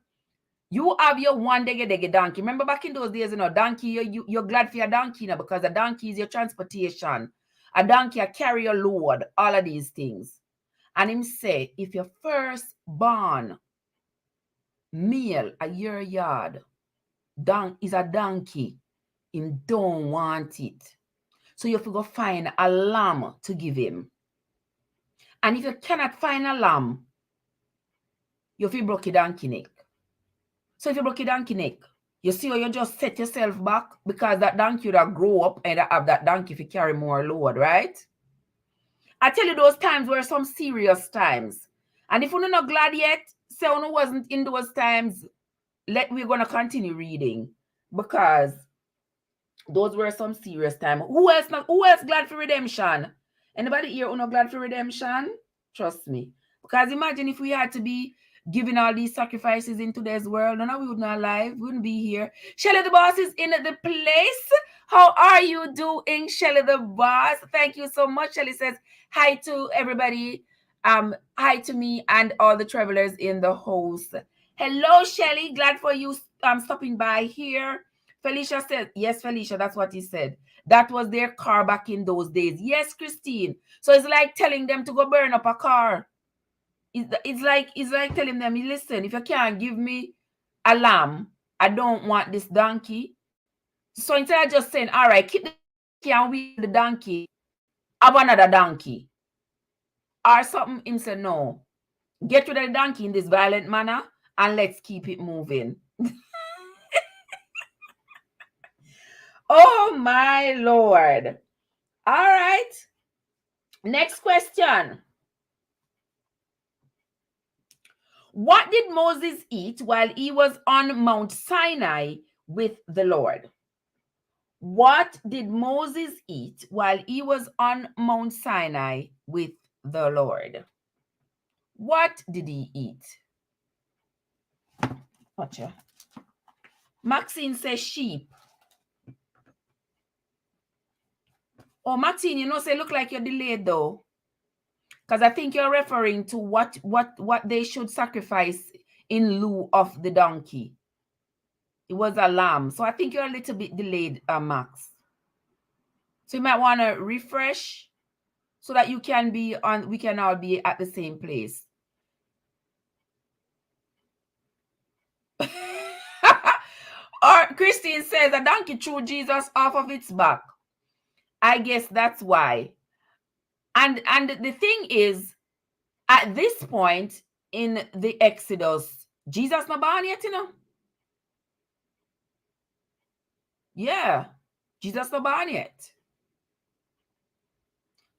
your one dege donkey. Remember back in those days, donkey. You're glad for your donkey now because a donkey is your transportation. A donkey a carry your load. All of these things. And him say, if your first born male a your yard is a donkey, him don't want it. So you have to go find a lamb to give him. And if you cannot find a lamb, you have to break your donkey neck. So if you broke your donkey neck, you see how you just set yourself back because that donkey would have grow up and have that donkey if you carry more load, right? I tell you, those times were some serious times. And if you're not glad yet, say you wasn't in those times, we're going to continue reading because those were some serious times. Who else glad for redemption? Anybody here who not glad for redemption? Trust me. Because imagine if we had to be giving all these sacrifices in today's world, and we would not alive, we wouldn't be here. Shelly the Boss is in the place. How are you doing, Shelly the Boss? Thank you so much. Shelly says hi to everybody. Hi to me and all the travelers in the house. Hello, Shelly. Glad for you stopping by here. Felicia said, yes, Felicia, that's what he said. That was their car back in those days. Yes, Christine. So it's like telling them to go burn up a car. It's like telling them, listen, if you can't give me a lamb, I don't want this donkey. So instead of just saying, all right, keep the donkey and we the donkey, have another donkey. Or something, him said, no. Get rid of the donkey in this violent manner and let's keep it moving. Oh, my Lord. All right. Next question. What did Moses eat while he was on Mount Sinai with the Lord? What did Moses eat while he was on Mount Sinai with the Lord? What did he eat? Gotcha. Maxine says sheep. Oh, Maxine, say look like you're delayed though. Because I think you're referring to what they should sacrifice in lieu of the donkey. It was a lamb. So I think you're a little bit delayed, Max. So you might want to refresh so that you can be on, we can all be at the same place. Or Christine says a donkey threw Jesus off of its back. I guess that's why. And the thing is, at this point in the Exodus, Jesus not born yet, you know? Yeah, Jesus not born yet.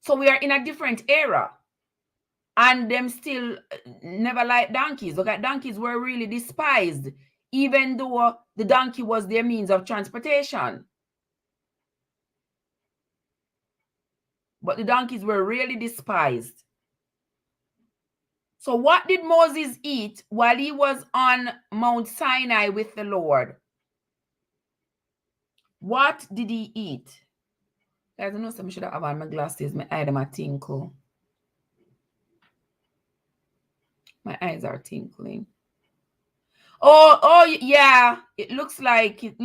So we are in a different era. And them still never liked donkeys. Look at donkeys were really despised, even though the donkey was their means of transportation. But the donkeys were really despised. So what did Moses eat while he was on Mount Sinai with the Lord? What did he eat? Guys, I know some should have on my glasses. My eyes are tinkle. My eyes are tinkling. Oh yeah. It looks like it.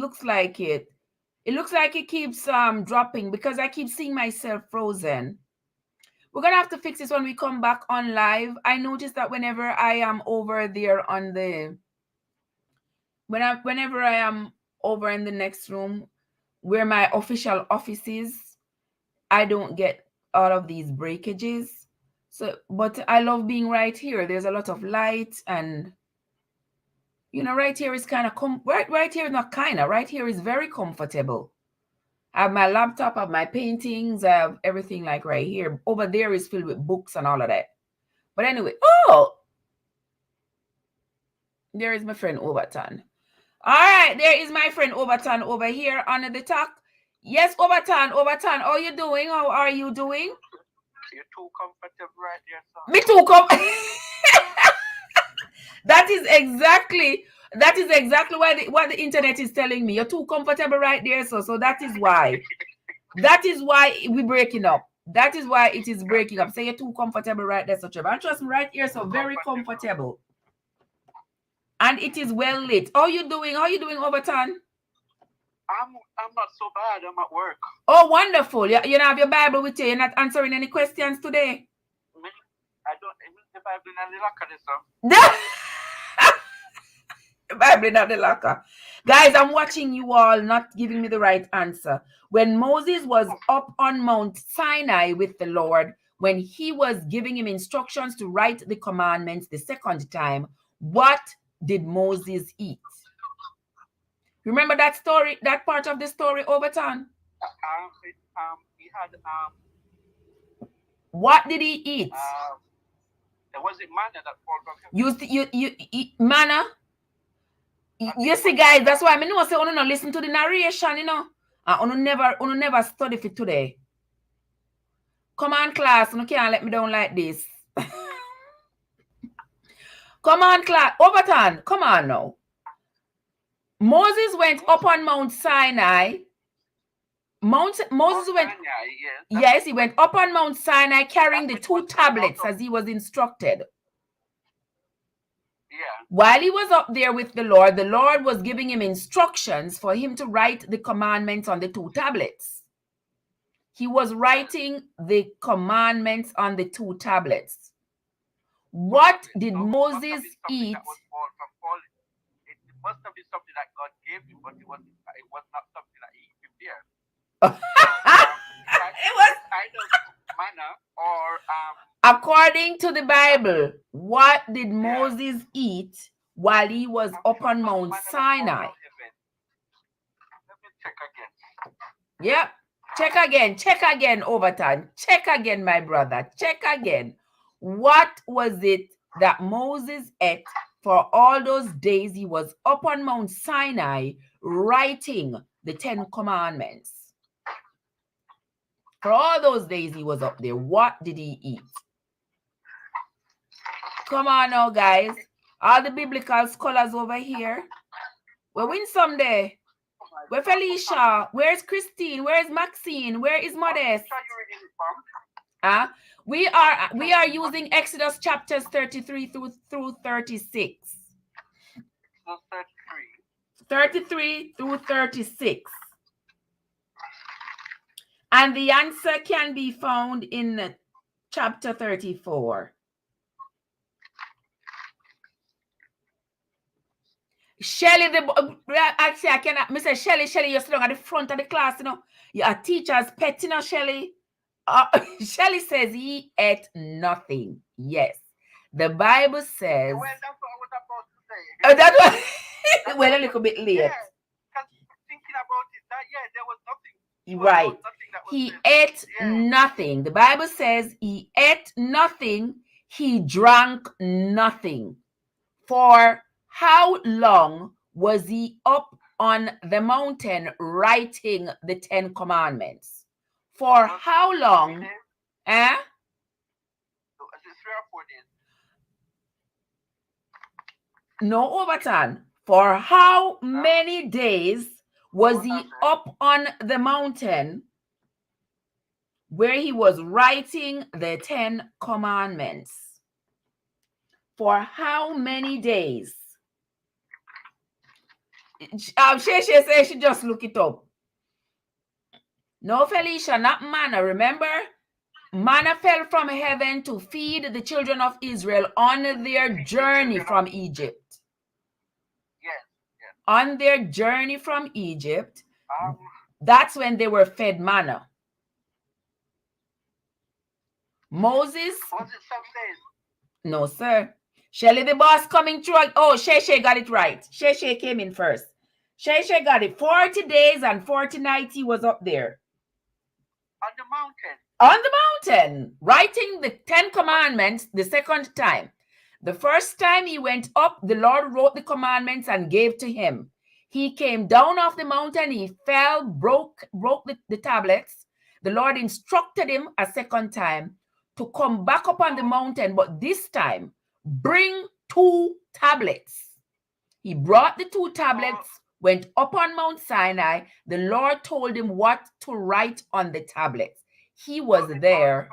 It looks like it keeps dropping because I keep seeing myself frozen. We're gonna have to fix this when we come back on live. I noticed that whenever I am over there on the whenever I am over in the next room where my official office is, I don't get all of these breakages. So, but I love being right here. There's a lot of light, and you know, right here is kind of right here is not kind of, right here is very comfortable. I have my laptop, I have my paintings, I have everything like right here. Over there is filled with books and all of that. But anyway, oh, there is my friend Overton. All right, there is my friend Overton over here on the talk. Yes, Overton, how are you doing? How are you doing? You're too comfortable right there, sir. Me too That is exactly what the internet is telling me. You're too comfortable right there, so that is why. That is why we're breaking up. That is why it is breaking up. Say you're too comfortable right there, so Trevor. And trust me, right here, so very comfortable. And it is well lit. How you doing? How you doing, Overton? I'm not so bad. I'm at work. Oh, wonderful. You don't have your Bible with you. You're not answering any questions today. I don't. The Bible in the locker, sir. The Bible in the locker. Guys, I'm watching you all not giving me the right answer. When Moses was up on Mount Sinai with the Lord, when he was giving him instructions to write the commandments the second time, what did Moses eat? Remember that story, that part of the story, Overton? He had What did he eat? Was it manna that fall from him? You eat manna? You see, guys, that's why I know say no listen to the narration, you know. And never study for today. Come on, class, you can't let me down like this. Come on, class. Overton, come on now. Moses went up on Mount Sinai. Moses went. Yes, he went up on Mount Sinai carrying the 2 tablets as he was instructed. Yeah. While he was up there with the Lord was giving him instructions for him to write the commandments on the 2 tablets. He was writing the commandments on the 2 tablets. What did Moses eat? It must have been something that God gave him, but it was not something that he prepared. It was kind of manna or according to the Bible, what did Moses eat while he was up on Mount Sinai? Let me check again. Yep. Check again, Overton. Check again, my brother. Check again. What was it that Moses ate for all those days he was up on Mount Sinai writing the 10 commandments? For all those days he was up there, what did he eat? Come on now, guys. All the biblical scholars over here. We'll win someday. Where's Felicia? Where's Christine? Where's Maxine? Where is Modest? We are using Exodus chapters 33 through 36. verse 33. 33 through 36. And the answer can be found in chapter 34. Shelly, actually, I cannot. Mr. Shelly, you're sitting at the front of the class, you know. You're a teacher's pet, you know, Shelly. Shelly says he ate nothing. Yes. The Bible says. Well, that's what I was about to say. That was well, a little bit late. Yeah, because thinking about it, there was nothing. Right. Was nothing that was he there. ate nothing. The Bible says he ate nothing. He drank nothing. For how long was he up on the mountain writing the 10 commandments? For how long? 3 days? Eh? So, is it 3 or 4 days? No, Overton. For how many days was he up on the mountain where he was writing the 10 commandments? For how many days? She says she just look it up. No, Felicia, not manna. Remember, manna fell from heaven to feed the children of Israel on their journey from Egypt. Yes. On their journey from Egypt, that's when they were fed manna. Moses. Was it 7 days? No, sir. Shelly the boss coming through. Oh, Shay got it right. Shay came in first. Shay got it. 40 days and 40 nights he was up there. On the mountain. On the mountain, writing the 10 commandments the second time. The first time he went up, the Lord wrote the commandments and gave to him. He came down off the mountain, he fell, broke the tablets. The Lord instructed him a second time to come back up on the mountain, but this time, bring 2 tablets. He brought the 2 tablets, went up on Mount Sinai. The Lord told him what to write on the tablets. He was there.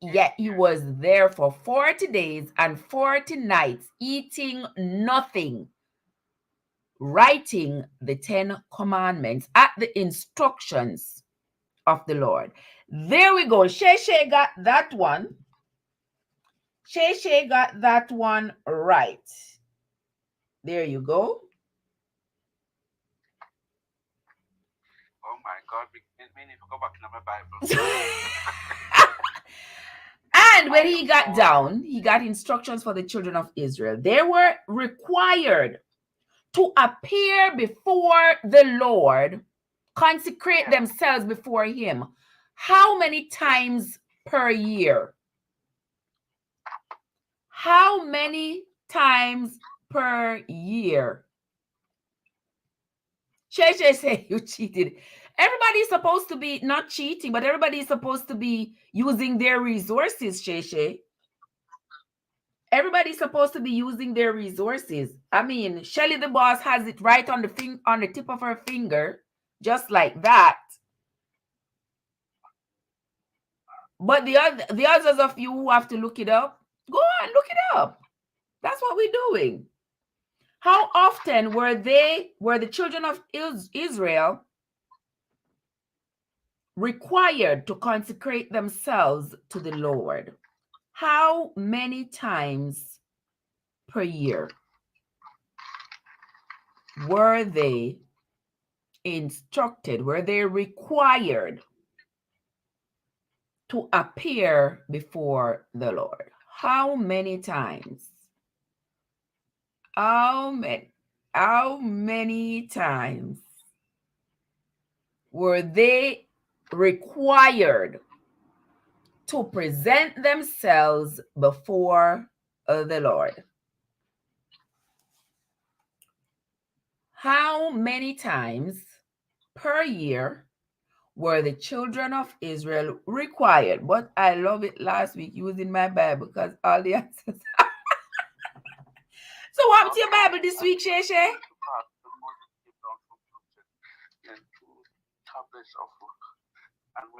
Yeah, he was there for 40 days and 40 nights, eating nothing, writing the 10 commandments at the instructions of the Lord. There we go. Shay got that one. Shay got that one right. There you go. Oh my God, we need to go back to my Bible. And when he got down, he got instructions for the children of Israel. They were required to appear before the Lord, consecrate themselves before him. How many times per year? How many times per year? Shay say you cheated. Everybody's supposed to be not cheating, but everybody's supposed to be using their resources, Shay. Everybody's supposed to be using their resources. I mean, Shelly the boss has it right on the tip of her finger, just like that. But the others of you who have to look it up, go on, look it up. That's what we're doing. How often were the children of Israel required to consecrate themselves to the Lord? How many times per year were they instructed, were they required to appear before the Lord? How many times? How many times were they required to present themselves before the Lord? How many times per year were the children of Israel required? But I love it last week using my Bible because all the answers. So what happened to your Bible this week, Shay?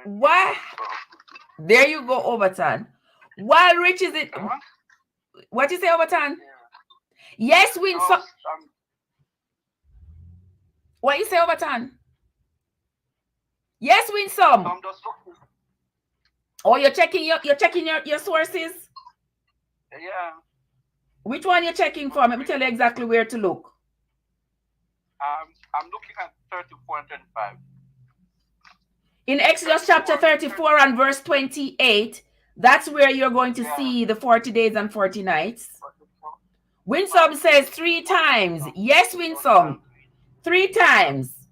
What? There you go, Overton. While Rich is it? What you say, Overton? Yes, Winsome. Because What you say, Overton? Yes, Winsome. I'm just looking. Oh, you're checking your sources. Yeah. Which one you're checking for? Let me tell you exactly where to look. I'm looking at 34 and 35. In Exodus chapter 34 and verse 28, that's where you're going to see the 40 days and 40 nights. Winsome says 3 times. Yes, Winsome. 3 times.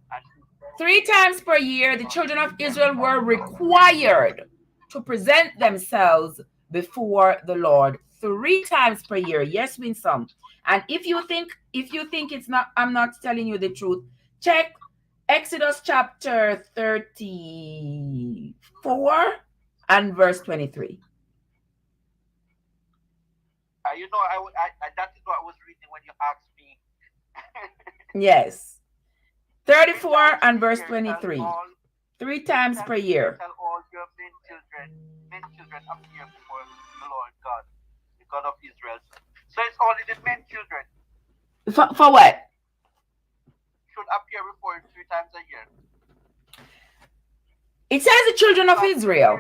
3 times per year, the children of Israel were required to present themselves before the Lord. 3 times per year. Yes, Winsome. And if you think it's not, I'm not telling you the truth, check Exodus chapter 34 and verse 23. You know, that is what I was reading when you asked me. Yes. 34 and verse 23. 3 times per year. Tell all your men children appear before the Lord God, the God of Israel. So it's only the men children For what? should appear before him 3 times a year. It says the children of Israel.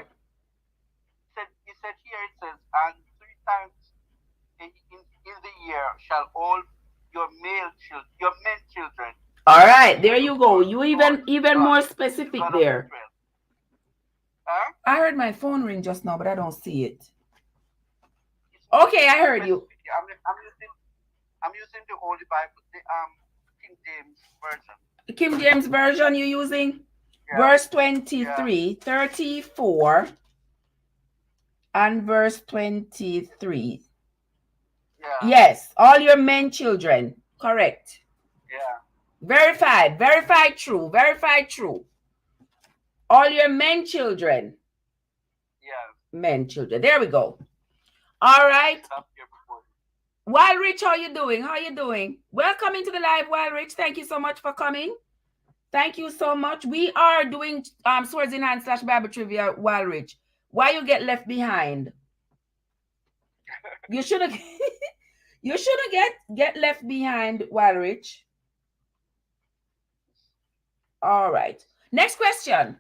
It said here, it says, and 3 times in the year shall all your men children. All right, there you go. You even more specific there. Huh? I heard my phone ring just now, but I don't see it. Okay, I heard you. I'm using the Holy Bible, the King James version. The King James version you're using? Yeah. Verse 23, 34, and verse 23. Yeah. Yes, all your men children. Correct. Yeah. Verified true. All your men children. Yeah. Men children. There we go. All right. Wild Rich, how you doing? Welcome into the live, Wild Rich. Thank you so much for coming. Thank you so much. We are doing Swords in Hand / Bible Trivia, Wild Rich. Why you get left behind? You shouldn't get left behind, Wild Rich. All right. Next question.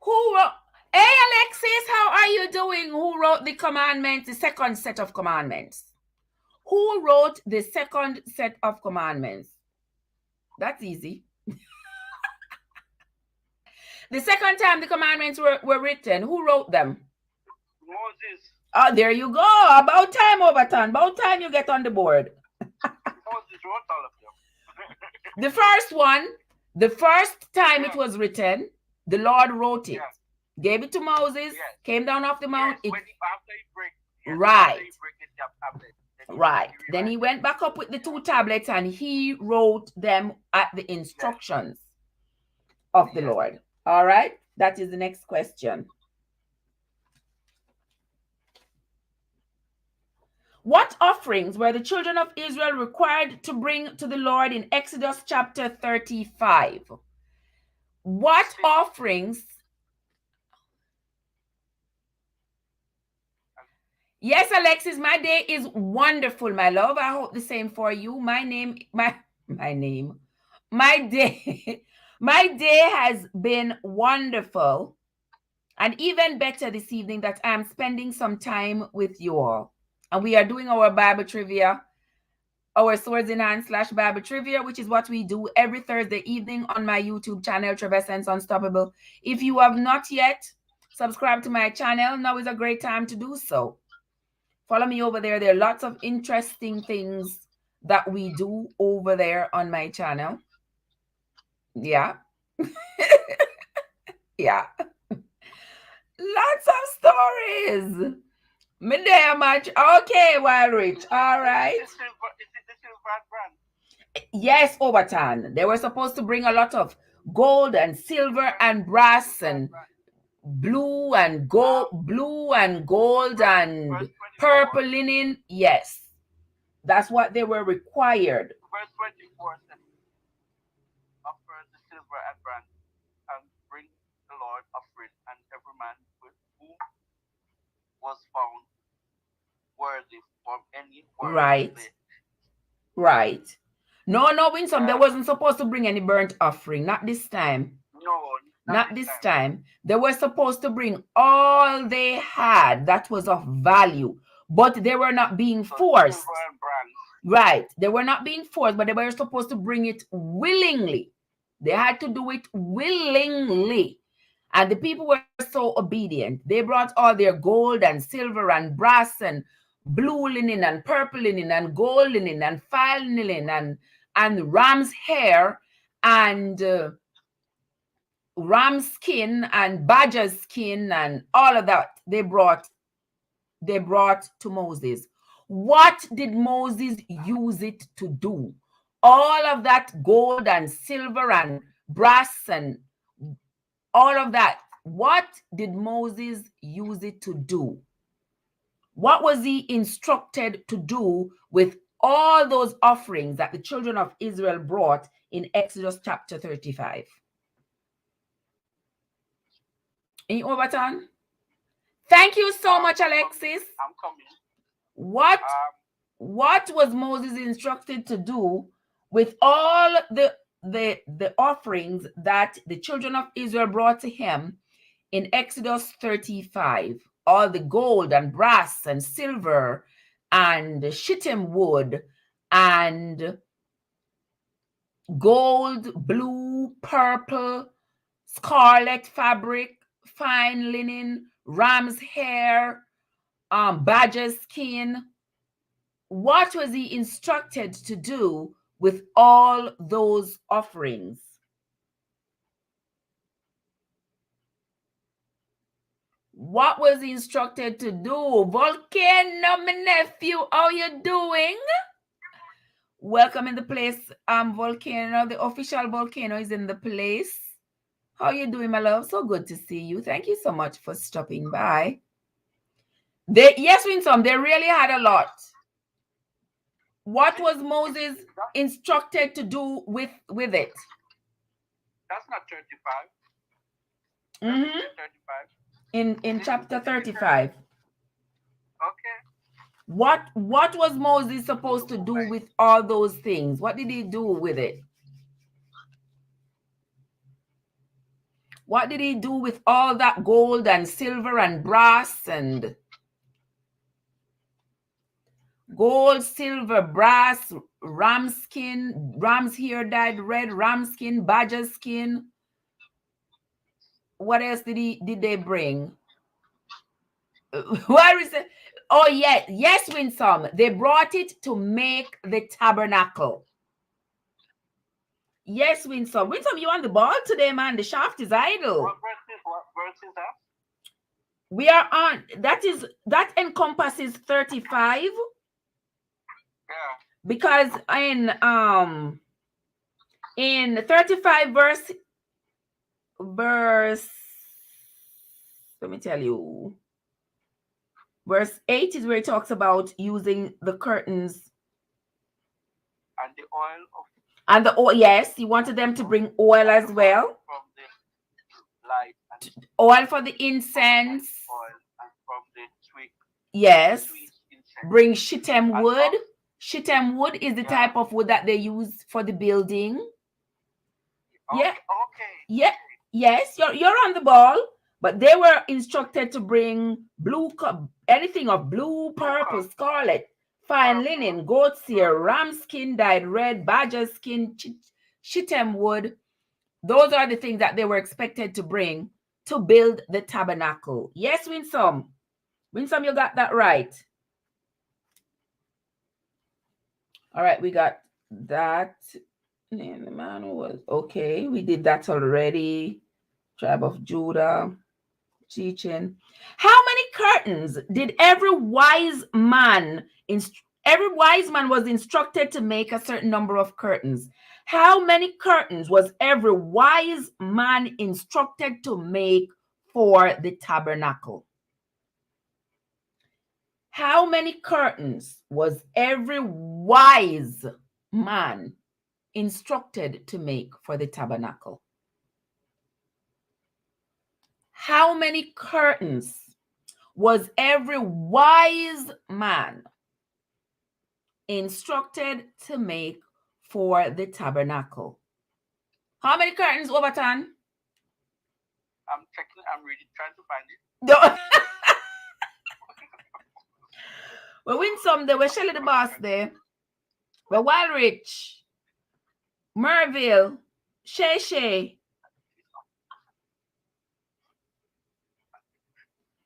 Who wrote? Hey, Alexis, how are you doing? Who wrote the commandments, the second set of commandments? Who wrote the second set of commandments? That's easy. The second time the commandments were written, who wrote them? Moses. Oh, there you go. About time, Overton. About time you get on the board. Moses wrote all of them. The first one, the first time it was written, the Lord wrote it. Gave it to Moses, came down off the mount. Right. Then he went back up with the 2 tablets and he wrote them at the instructions of the Lord. All right. That is the next question. What offerings were the children of Israel required to bring to the Lord in Exodus chapter 35? What offerings? Yes, Alexis, my day is wonderful, my love. I hope the same for you. My day has been wonderful and even better this evening that I'm spending some time with you all. And we are doing our Bible trivia, our Swords in Hand / Bible trivia, which is what we do every Thursday evening on my YouTube channel, Trevassence Unstoppable. If you have not yet subscribed to my channel, now is a great time to do so. Follow me over there. There are lots of interesting things that we do over there on my channel. Yeah. Yeah. Lots of stories. Midday match. Okay, Wild Rich. All right. Is it the silver brand? Yes, Overton. They were supposed to bring a lot of gold and silver and brass and blue and gold and purple linen. Yes. That's what they were required. Verse 24 says, offer the silver and bronze and bring the Lord offering, and every man who was found worthy from any word right. Right. No, Winsome, they wasn't supposed to bring any burnt offering. Not this time. No, Not this time. They were supposed to bring all they had that was of value, but they were not being forced. Silver and bronze. Right. They were not being forced, but they were supposed to bring it willingly. They had to do it willingly. And the people were so obedient. They brought all their gold and silver and brass and blue linen and purple linen and gold linen and fine linen and ram's hair and ram skin and badger skin and all of that. They brought to Moses. What did Moses use it to do? All of that gold and silver and brass and all of that. What did Moses use it to do? What was he instructed to do with all those offerings that the children of Israel brought in Exodus chapter 35? In Overton? Thank you so much, Alexis. I'm coming. What was Moses instructed to do with all the offerings that the children of Israel brought to him in Exodus 35? All the gold and brass and silver and shittim wood and gold, blue, purple, scarlet fabric, fine linen, ram's hair, badger skin. What was he instructed to do with all those offerings? What was he instructed to do? Volcano, my nephew, how you doing? Welcome in the place, Volcano. The official Volcano is in the place. How you doing, my love? So good to see you. Thank you so much for stopping by. Yes, Winsome, they really had a lot. What was Moses instructed to do with it? That's not 35. Mm-hmm. 35. In chapter 35. Okay. What was Moses supposed to do with all those things? What did he do with it? What did he do with all that gold and silver and brass and gold, silver, brass, ram skin, ram's hair dyed red, ram skin, badger skin? What else did they bring? Where is it? Oh, yes, Winsome. They brought it to make the tabernacle. Yes, Winsome. Winsome, you on the ball today, man. The shaft is idle. What verse is that? We are on, that encompasses 35. Yeah. Because in 35 verse, let me tell you, verse 8 is where it talks about using the curtains. And the oil. And the oil, yes, he wanted them to bring oil as well. From the light. Oil for the incense. Oil and from the sweet. Yes. Sweet incense. Bring shittim wood. Shittim wood is the type of wood that they use for the building. Okay. Yeah. Okay. Yeah. Yes, you're on the ball. But they were instructed to bring anything of blue, purple, scarlet, fine linen, goat's hair, ram skin dyed red, badger skin, shittim wood. Those are the things that they were expected to bring to build the tabernacle. Yes, Winsome. Winsome, you got that right. All right, we got that. And the man was okay. We did that already. Tribe of Judah. Teaching. How many curtains did every wise man was instructed to make a certain number of curtains? How many curtains was every wise man instructed to make for the tabernacle? How many curtains was every wise man instructed to make for the tabernacle? How many curtains was every wise man instructed to make for the tabernacle? How many curtains, Overton? I'm checking. I'm reading, trying to find it. No. We win some there. We're Shelly the boss there. We're Walrich, Merville, Shay.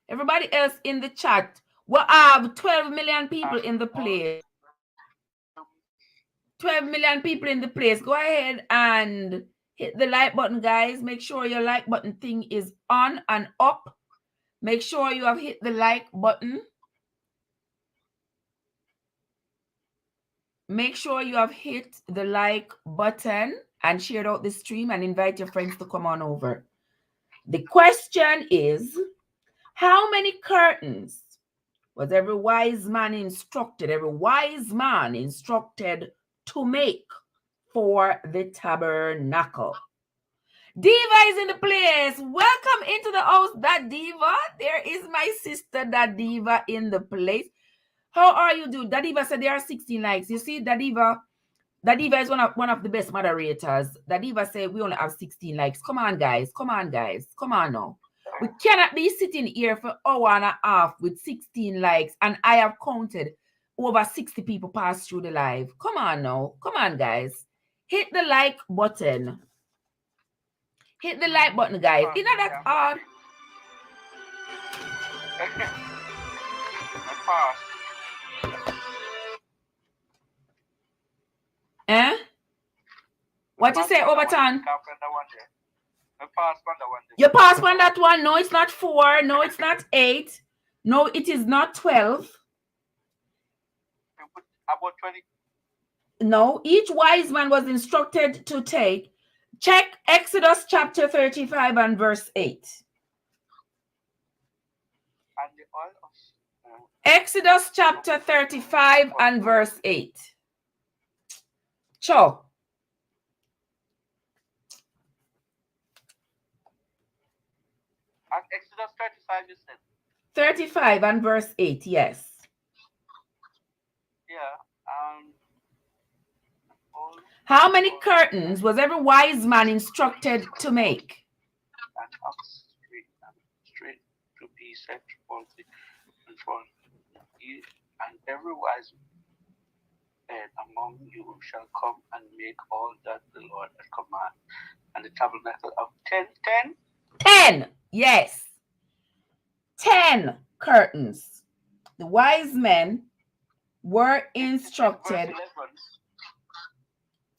Everybody else in the chat. We have 12 million people in the place. 12 million people in the place. Go ahead and hit the like button, guys. Make sure your like button thing is on and up. Make sure you have hit the like button. Make sure you have hit the like button and shared out the stream and invite your friends to come on over. The question is, how many curtains was every wise man instructed to make for the tabernacle? Diva is in the place. Welcome into the house, that Diva. There is my sister, that Diva, in the place. How are you doing? That Diva said there are 16 likes. You see, that Diva is one of the best moderators. That Diva said we only have 16 likes. Come on, guys. Come on now. We cannot be sitting here for an hour and a half with 16 likes, and I have counted over 60 people pass through the live. Come on now. Come on, guys. Hit the like button. Hit the like button, guys. Isn't that hard? What you say, Overton? You pass on that one. No, it's not 4. No, it's not 8. No, it is not 12. About 20. No, each wise man was instructed to take. Check Exodus chapter 35 and verse 8. Exodus chapter 35 and verse 8. Cho. Exodus 35, you said? 35 and verse 8, yes. Yeah. How many curtains was every wise man instructed to make? And up straight to be set for the and every wise man among you shall come and make all that the Lord has commanded. And the tabernacle of 10? 10, yes. 10 curtains. The wise men were instructed.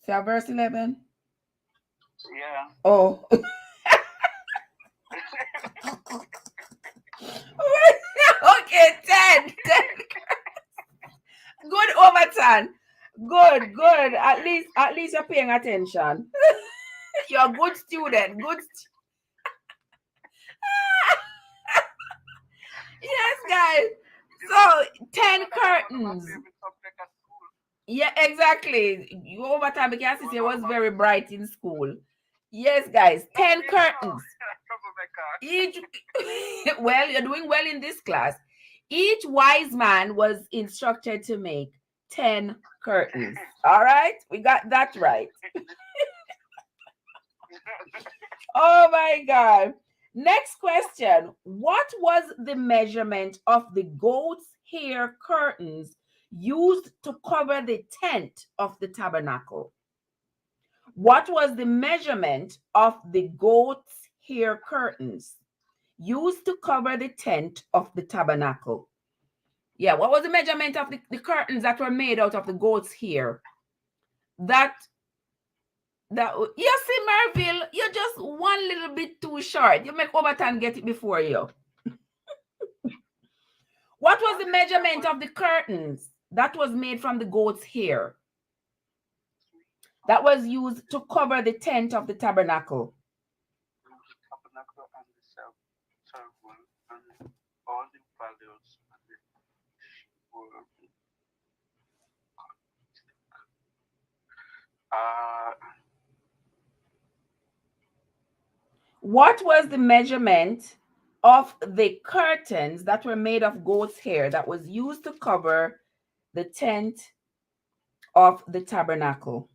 So verse 11? Yeah. Oh. Okay, 10. Good, Overton. Good. At least you're paying attention. You're a good student. Yes, guys. So 10 curtains. Yeah, exactly. Overton, because he was very bright in school. Yes, guys. 10 curtains. Well, you're doing well in this class. Each wise man was instructed to make 10 curtains. All right, we got that right. Oh my God. Next question. What was the measurement of the goat's hair curtains used to cover the tent of the tabernacle? What was the measurement of the goat's hair curtains used to cover the tent of the tabernacle? Yeah, what was the measurement of the curtains that were made out of the goat's hair? That you see, Marville, you're just one little bit too short. You make Overton get it before you. What was the measurement of the curtains that was made from the goat's hair that was used to cover the tent of the tabernacle? The tabernacle and the serval and all the values were what was the measurement of the curtains that were made of goat's hair that was used to cover the tent of the tabernacle.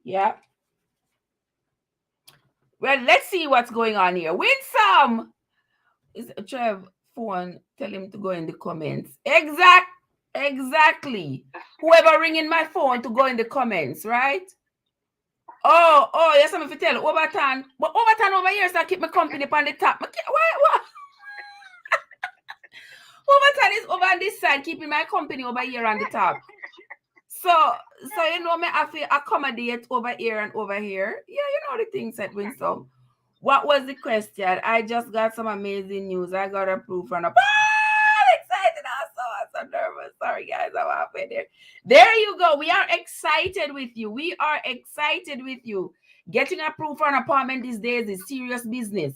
Yeah. Well, let's see what's going on here. Win some. Is Trev phone? Tell him to go in the comments. Exactly. Whoever ringing my phone to go in the comments, right? Oh, yes, I'm going to tell Overton. But Overton over here, so I keep my company up on the top. What? Overton is over on this side, keeping my company over here on the top. So you know, me have to accommodate over here and over here. Yeah, you know the things that win some. What was the question? I just got some amazing news. I got approved from a excited. I'm so nervous. Sorry, guys, I'm halfway there. There you go. We are excited with you. We are excited with you. Getting approved for an apartment these days is serious business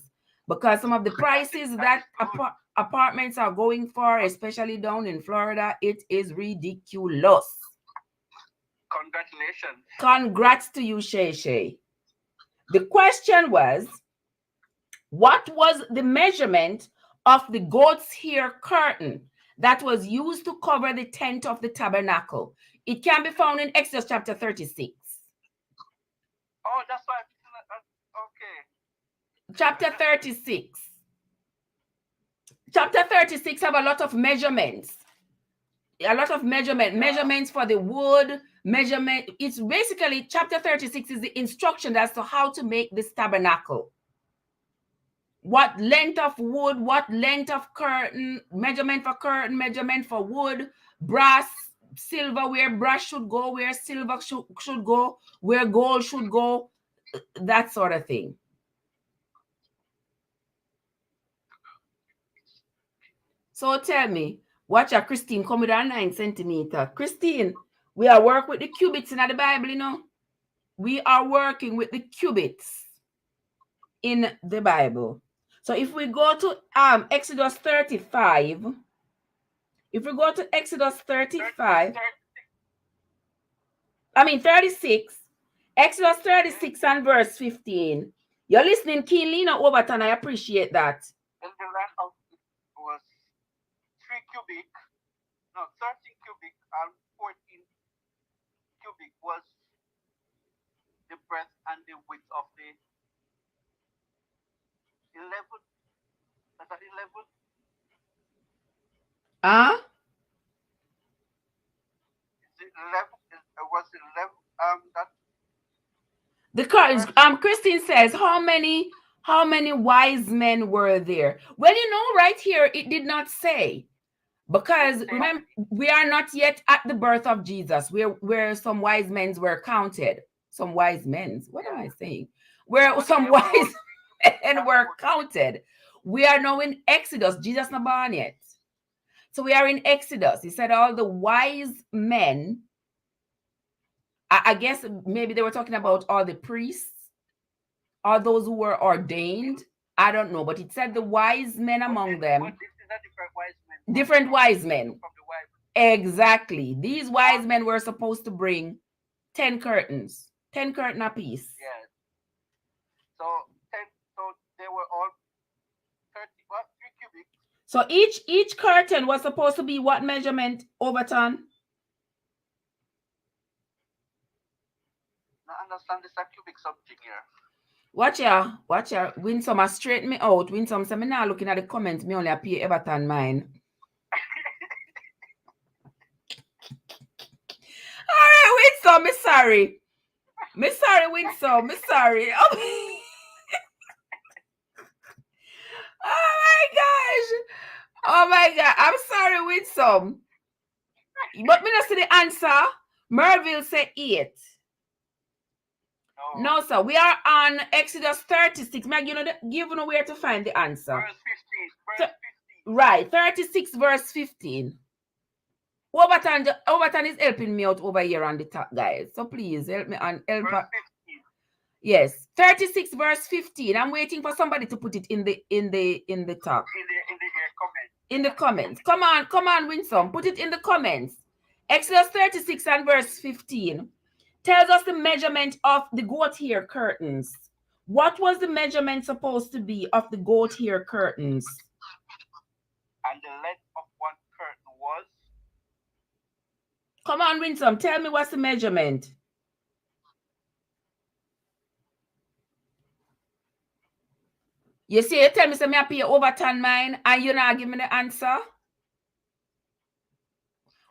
because some of the prices that apartments are going for, especially down in Florida, it is ridiculous. Congratulations. Congrats to you, Shay Shay. The question was, what was the measurement of the goat's hair curtain that was used to cover the tent of the tabernacle? It can be found in Exodus chapter 36. Oh, that's why. Okay. Chapter 36. Chapter 36 have a lot of measurements. Measurements for the wood, measurement. It's basically, chapter 36 is the instruction as to how to make this tabernacle. What length of wood, what length of curtain, measurement for curtain, measurement for wood, brass, silver, where brass should go, where silver should go, where gold should go, that sort of thing. So tell me, watch out, Christine come with our 9 centimeter. Christine, we are working with the cubits in the Bible, you know. We are working with the cubits in the Bible. So if we go to Exodus 35, if we go to Exodus 35, I mean 36, Exodus 36 and verse 15. You're listening keenly now, Overton. I appreciate that. And the land of it was 3 cubic, no, 13 cubic and 14 cubic was the breadth and the width of the 11. Is that 11? Was it 11? That the Christine says, how many wise men were there? Well, you know, right here it did not say, because remember, we are not yet at the birth of Jesus, where some wise men were counted. Some wise men. What am I saying? Where some wise men were counted. We are now in Exodus. Jesus not born yet. So we are in Exodus. He said all the wise men. I guess maybe they were talking about all the priests, all those who were ordained. I don't know, but it said the wise men among them. Different wise men. Exactly. These wise men were supposed to bring 10 curtains, 10 curtain apiece. Yes. So they were all 3 cubic. So each curtain was supposed to be what measurement, Overton? I understand this a cubic something here. Watch ya. Winsome straighten me out. Winsome say me now looking at the comments, me only appear Everton mine. All right, Winsome, me sorry, Winsome, me sorry. Oh, oh my God, I'm sorry, Winsome. But me not see the answer. Merville said 8. No, sir. We are on Exodus 36. Meg, give you where to find the answer. Verse 15. Right, 36 verse 15. Overton is helping me out over here on the top, guys. So please help me on help. Verse 15. Yes, 36 verse 15. I'm waiting for somebody to put it in the top. In the comment. In the comments. Come on, Winsome. Put it in the comments. Exodus 36 and verse 15. tells us the measurement of the goat hair curtains. What was the measurement supposed to be of the goat hair curtains? And the length of one curtain was? Come on, Winsome, tell me what's the measurement. You see, you tell me something, I pay overturn mine, and you're not giving me the answer.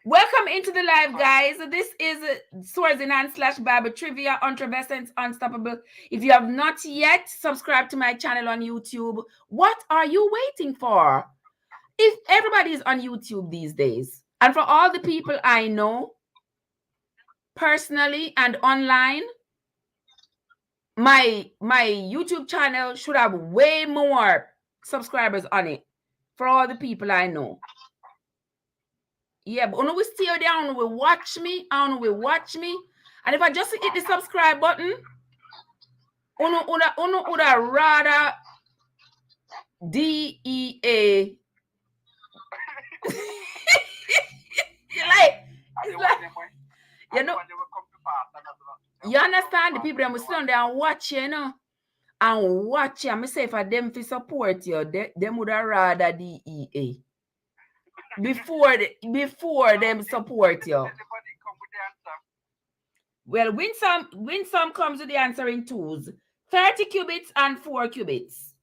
Welcome into the live, guys. This is Swords in Hand / Bible Trivia, Untrevescence Unstoppable. If you have not yet subscribed to my channel on YouTube, what are you waiting for? If everybody is on YouTube these days, and for all the people I know personally and online, my YouTube channel should have way more subscribers on it for all the people I know. Yeah, but when we stay down, we watch me, and if I just hit the subscribe button, would rather DEA. You understand? The people that will sit down there and watch you, know, and watch you. I'm say for them to support you, them would rather DEA before them support you. Well, Winsome comes with the answer in twos: 30 cubits and 4 cubits.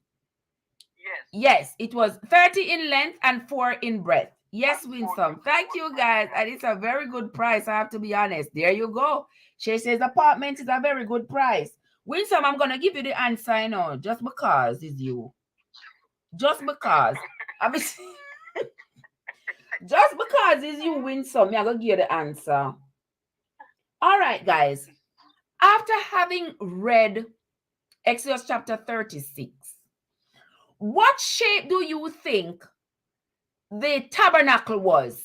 Yes, it was 30 in length and 4 in breadth. Yes, Winsome. Thank you, guys. And it's a very good price, I have to be honest. There you go. She says apartment is a very good price. Winsome, I'm going to give you the answer, I know, just because it's you. Just because. I mean, just because it's you, Winsome, I'm going to give you the answer. All right, guys. After having read Exodus chapter 36, what shape do you think the tabernacle was?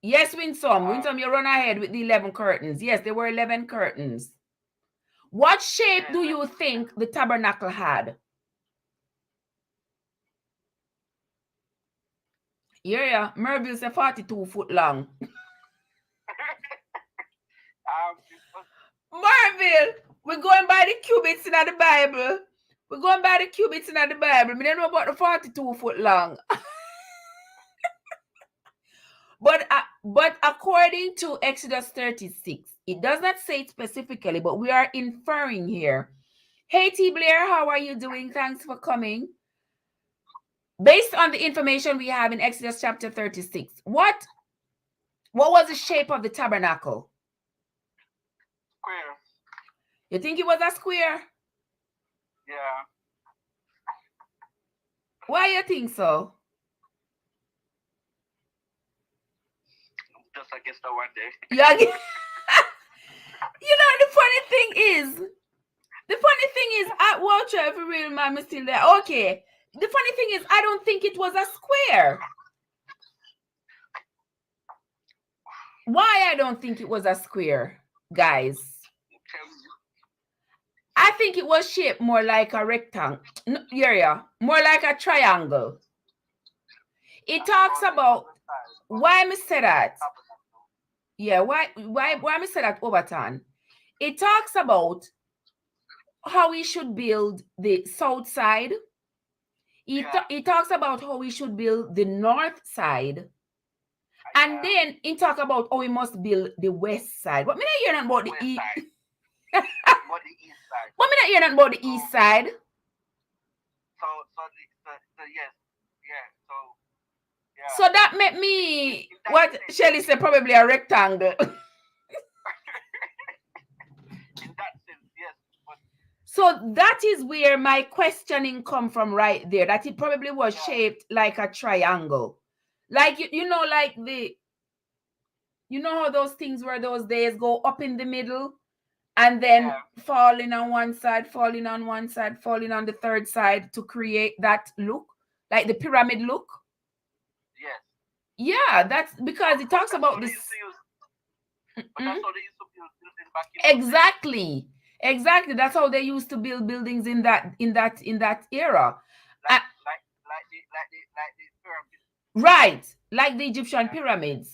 Yes, Winsome. Winsome, you run ahead with the 11 curtains. Yes, there were 11 curtains. What shape do you think the tabernacle had? Yeah, Merville said 42 foot long. Merville, we're going by the cubits in the Bible. We're going by the cubits in the Bible. We don't know about the 42 foot long. But according to Exodus 36, it does not say it specifically, but we are inferring here. Hey, T. Blair, how are you doing? Thanks for coming. Based on the information we have in Exodus chapter 36, what was the shape of the tabernacle? Square. You think it was a square? Yeah. Why you think so? Just I guess that one day. Yeah. You know, the funny thing is, at Walter, for real, man, I'm still there. Okay. The funny thing is, I don't think it was a square. Why I don't think it was a square, guys? I think it was shaped more like a rectangle. Yeah, more like a triangle. It talks about why me say that. Yeah, why me say that, Overton? It talks about how we should build the south side. It talks about how we should build the north side. And then it talks about how we must build the west side. But me not hear about the east. About the east side. But me not hear about the east side. So yes. Yeah. So yeah. So that made me what Shelly said, probably a rectangle. In that sense, yes. But so that is where my questioning come from right there. That it probably was shaped like a triangle. Like you know, like you know how those things were those days, go up in the middle and then falling on one side, falling on one side, falling on the third side to create that look, like the pyramid look. Yes. Yeah, that's because it talks about this. But that's how they used to build buildings back in Exactly. That's how they used to build buildings in that era. Like the pyramids. Right, like the Egyptian pyramids.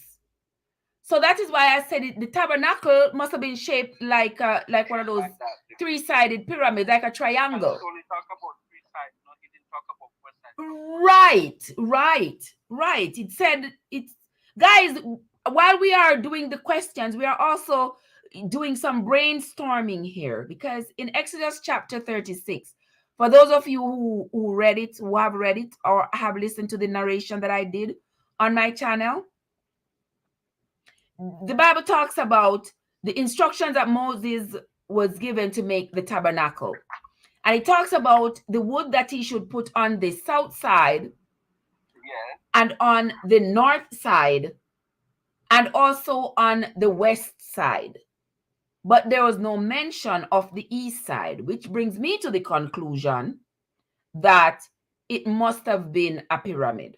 So that is why I said the tabernacle must have been shaped like one of those Like that. three-sided pyramids, like a triangle. And only talk about three sides. No, he didn't talk about one side. Right. It said it's guys. While we are doing the questions, we are also doing some brainstorming here because in Exodus chapter 36, for those of you who read it, who have read it, or have listened to the narration that I did on my channel, the Bible talks about the instructions that Moses was given to make the tabernacle. And it talks about the wood that he should put on the south side and on the north side and also on the west side. But there was no mention of the east side, which brings me to the conclusion that it must have been a pyramid.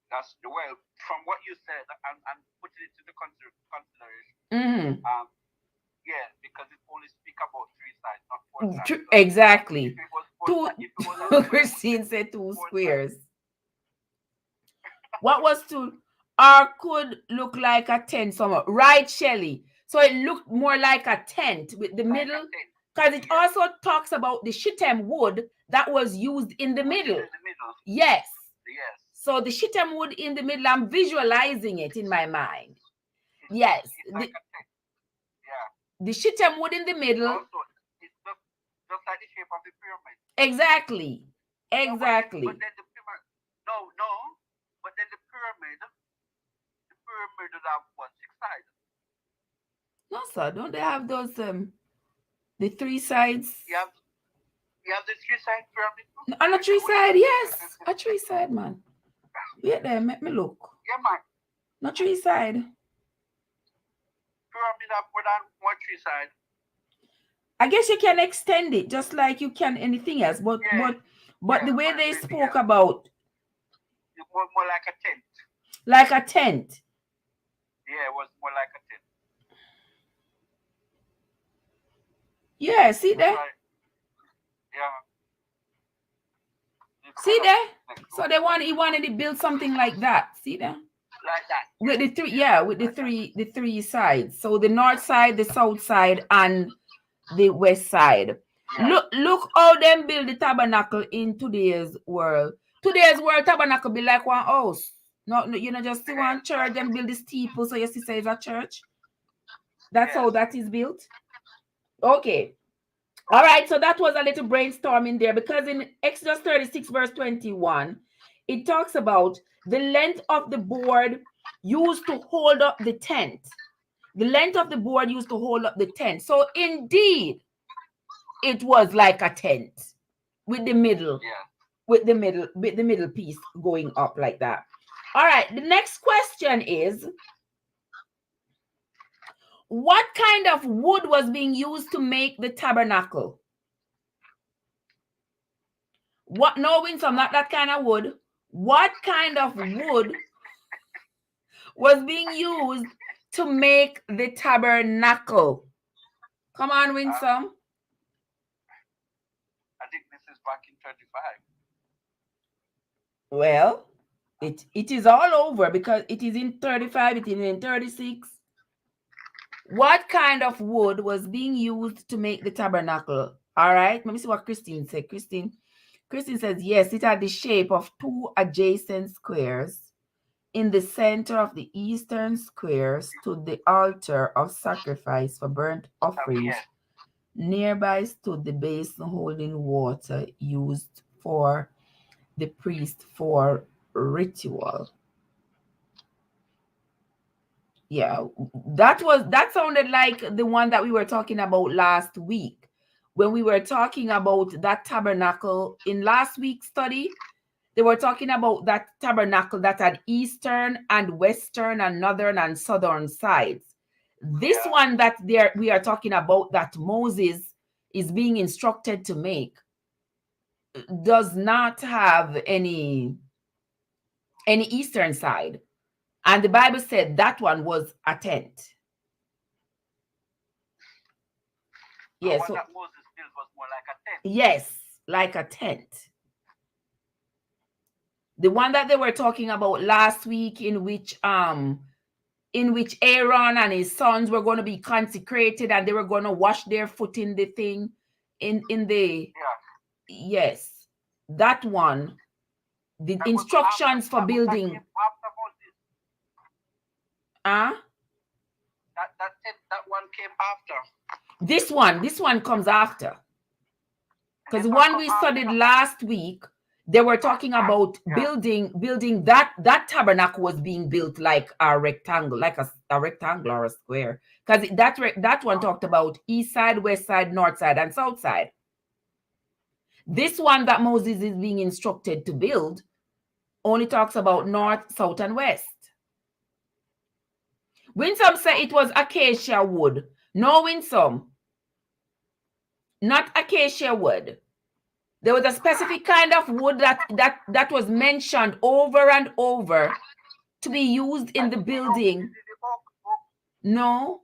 That's well, from what you said, and putting it into consideration. Mm-hmm. Yeah, because it only speak about three sides, not four sides. So exactly. If it was Christine said two squares. What was two? Or could look like a tent somewhere. Right, Shelly? So it looked more like a tent with the middle. Because it also talks about the shittim wood that was used in the middle. Yes. So the shittim wood in the middle, I'm visualizing it in my mind. Yes. Like a tent. Yeah. The shittim wood in the middle. Also, it's just like the shape of the pyramid. Exactly. But then the pyramid, but then the pyramid would have what, 6 sides? No, sir. Don't they have those the 3 sides? You have the 3-side pyramid? On a 3 side, yes. A 3 side, man. Wait there, make me look. Yeah, man. No 3 side. Pyramid have more than 1 3 side. I guess you can extend it just like you can anything else, but the way they spoke about more like a tent. Like a tent. Yeah, it was more like a tent. Yeah, see there? Yeah. See there? So he wanted to build something like that. See there? Like that. With the three sides. So the north side, the south side, and the west side. Yeah. Look how them build the tabernacle in today's world. Today's world tabernacle be like one house. No, you know, just see one church and build the steeple so your sister is a church. That's how that is built. Okay. All right, so that was a little brainstorming there because in Exodus 36 verse 21, it talks about the length of the board used to hold up the tent. The length of the board used to hold up the tent. So indeed, it was like a tent with the middle, with the middle piece going up like that. All right, the next question is, what kind of wood was being used to make the tabernacle? What? No, Winsome, not that kind of wood. What kind of wood was being used to make the tabernacle? Come on, Winsome. I think this is back in 35. Well, it is all over because it is in 35, it is in 36. What kind of wood was being used to make the tabernacle? All right, let me see what Christine said. Christine says, yes, it had the shape of 2 adjacent squares. In the center of the eastern square stood the altar of sacrifice for burnt offerings. Nearby stood the basin holding water used for the priest for ritual. Yeah, that sounded like the one that we were talking about last week when we were talking about that tabernacle in last week's study. They were talking about that tabernacle that had eastern and western and northern and southern sides. This one that we are talking about that Moses is being instructed to make does not have any eastern side. And the Bible said that one was a tent. Yes. So that Moses built was more like a tent. Yes, like a tent. The one that they were talking about last week, in which Aaron and his sons were going to be consecrated and they were going to wash their foot in the thing, in the yes, that one. The That instructions for building. After Moses. That one came after. This one comes after. Because the one we studied last week, they were talking about building that tabernacle was being built like a rectangle, like a rectangle or a square. Because that one talked about east side, west side, north side, and south side. This one that Moses is being instructed to build only talks about north, south, and west. Winsome said it was acacia wood. No, Winsome. Not acacia wood. There was a specific kind of wood that was mentioned over and over to be used in the building. No,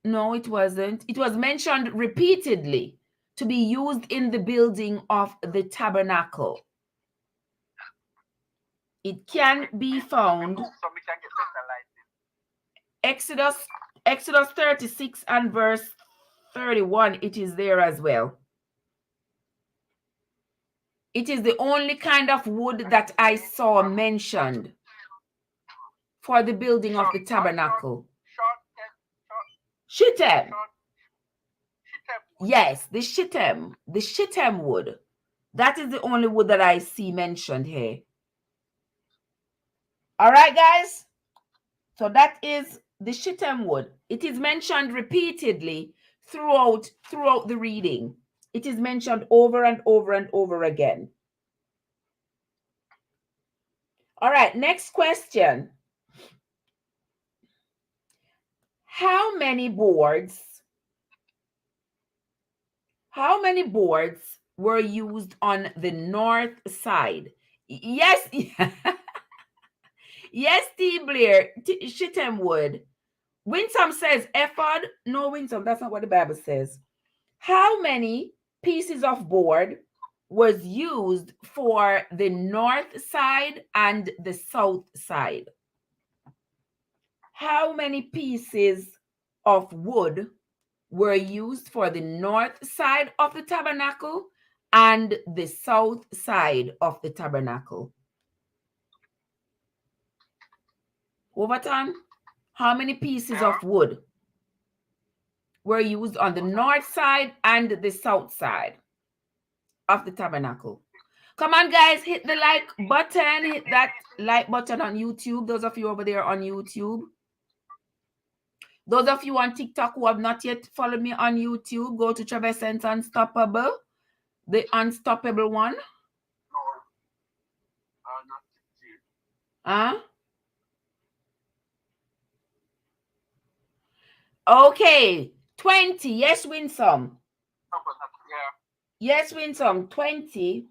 it wasn't. It was mentioned repeatedly to be used in the building of the tabernacle. It can be found. Exodus 36 and verse 31, it is there as well. It is the only kind of wood that I saw mentioned for the building of the tabernacle. Shittim. Yes, the shittim wood. That is the only wood that I see mentioned here. All right, guys. So that is the shittim wood. It is mentioned repeatedly throughout the reading. It is mentioned over and over and over again. All right, next question. How many boards were used on the north side? Yes. Yes, T. Blair, shittim wood. Winsome says ephod. No, Winsome, that's not what the Bible says. How many pieces of board was used for the north side and the south side? How many pieces of wood were used for the north side of the tabernacle and the south side of the tabernacle? Overton, how many pieces of wood were used on the north side and the south side of the tabernacle? Come on, guys, hit the like button. Hit that like button on YouTube. Those of you over there on YouTube. Those of you on TikTok who have not yet followed me on YouTube, go to Treversant Unstoppable, the unstoppable one. Okay, 20. Yes, Winsome. Yes, Winsome, 20.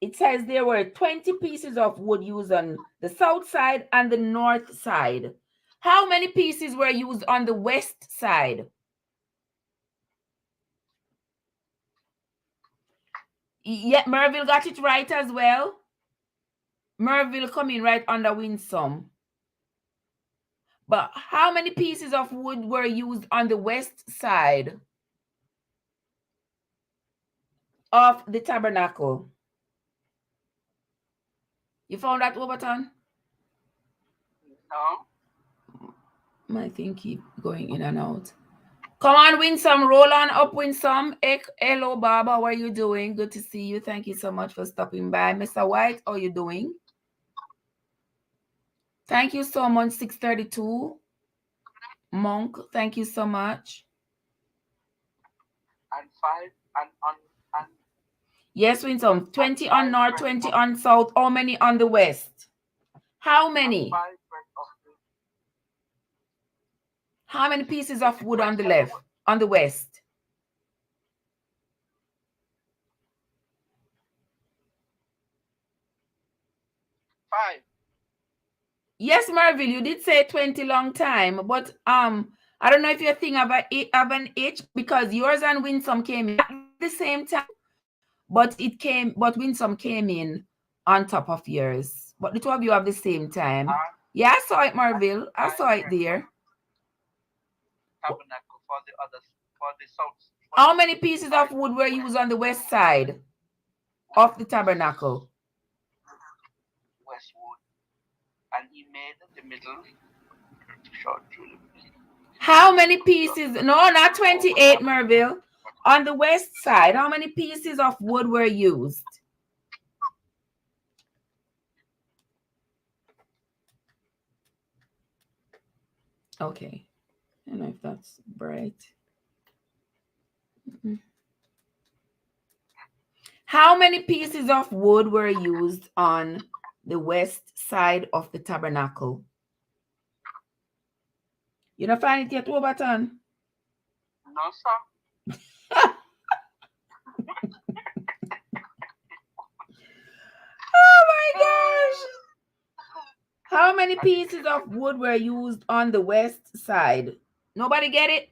It says there were 20 pieces of wood used on the south side and the north side. How many pieces were used on the west side? Yeah, Merville got it right as well. Merville coming right under Winsome. But how many pieces of wood were used on the west side of the tabernacle? You found that, Overton? No. My thing keep going in and out. Come on, Winsome. Roll on up, Winsome. Hello, Baba. How are you doing? Good to see you. Thank you so much for stopping by. Mr. White, how are you doing? Thank you so much, 632. Monk, thank you so much. And 5 and yes, Winsome. 20 on north, 20 on south. How many on the west? How many? How many pieces of wood on the left, on the west? Five. Yes, Marville, you did say 20 long time, but I don't know if you're thinking of an H, because yours and Winsome came in at the same time, but Winsome came in on top of yours. But the two of you have the same time. And Yeah, I saw it, Marville. I saw it there. tabernacle for the others, for the south. How many pieces of wood were used on the west side of the tabernacle? Westwood. And he made the middle short through the middle. How many pieces? No, not 28, Merville. On the west side, how many pieces of wood were used? Okay. I don't know if that's bright. How many pieces of wood were used on the west side of the tabernacle? You don't find it yet, Overton? No, sir. Oh my gosh! How many pieces of wood were used on the west side? Nobody get it?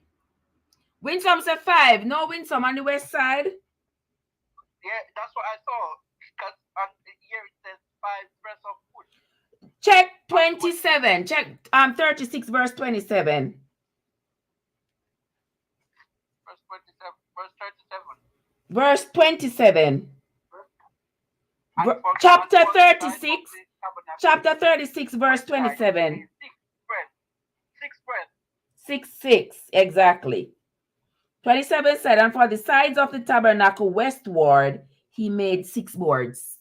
Winsome said 5. No Winsome on the west side? Yeah, that's what I saw. Because on here it says 5 breaths of wood. Check 27. Check 36 verse 27. Verse 27. Verse 37. Verse 27. And Chapter for the side of 36. the tabernacle, Chapter 36 verse side, 27. 6 breaths. 6 breaths. 6, 6. Exactly. 27 said, and for the sides of the tabernacle westward, he made 6 boards.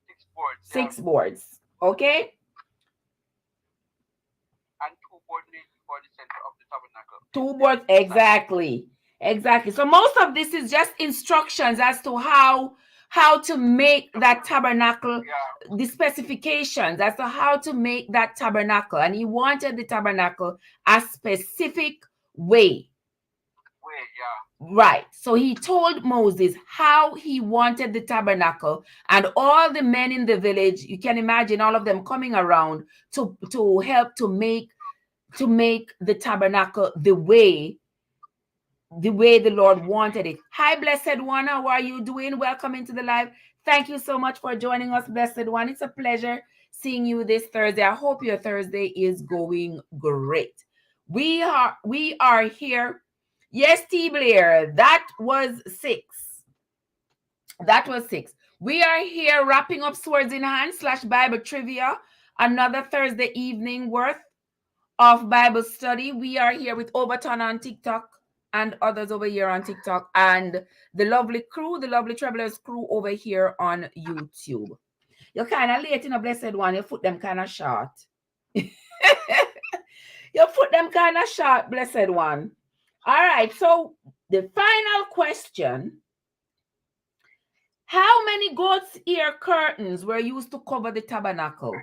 6 boards. 6 boards. Okay? And 2 boards made for the center of the tabernacle. 2 boards. Exactly. Exactly. So most of this is just instructions as to how to make that tabernacle, the specifications as to how to make that tabernacle. And he wanted the tabernacle a specific way. Right. So he told Moses how he wanted the tabernacle, and all the men in the village, you can imagine all of them coming around to help to make the tabernacle the way the Lord wanted it. Hi, blessed one. How are you doing? Welcome into the live. Thank you so much for joining us, blessed one. It's a pleasure seeing you this Thursday. I hope your Thursday is going great. We are here. Yes, T. Blair, that was 6. That was 6. We are here wrapping up Swords in Hand / Bible Trivia. Another Thursday evening worth of Bible study. We are here with Overton on TikTok and others over here on TikTok, and the lovely crew, the lovely Travelers crew over here on YouTube. You're kind of late in a blessed one. Your foot them kind of short. Your foot them kind of short, blessed one. All right, so the final question. How many goat's ear curtains were used to cover the tabernacle?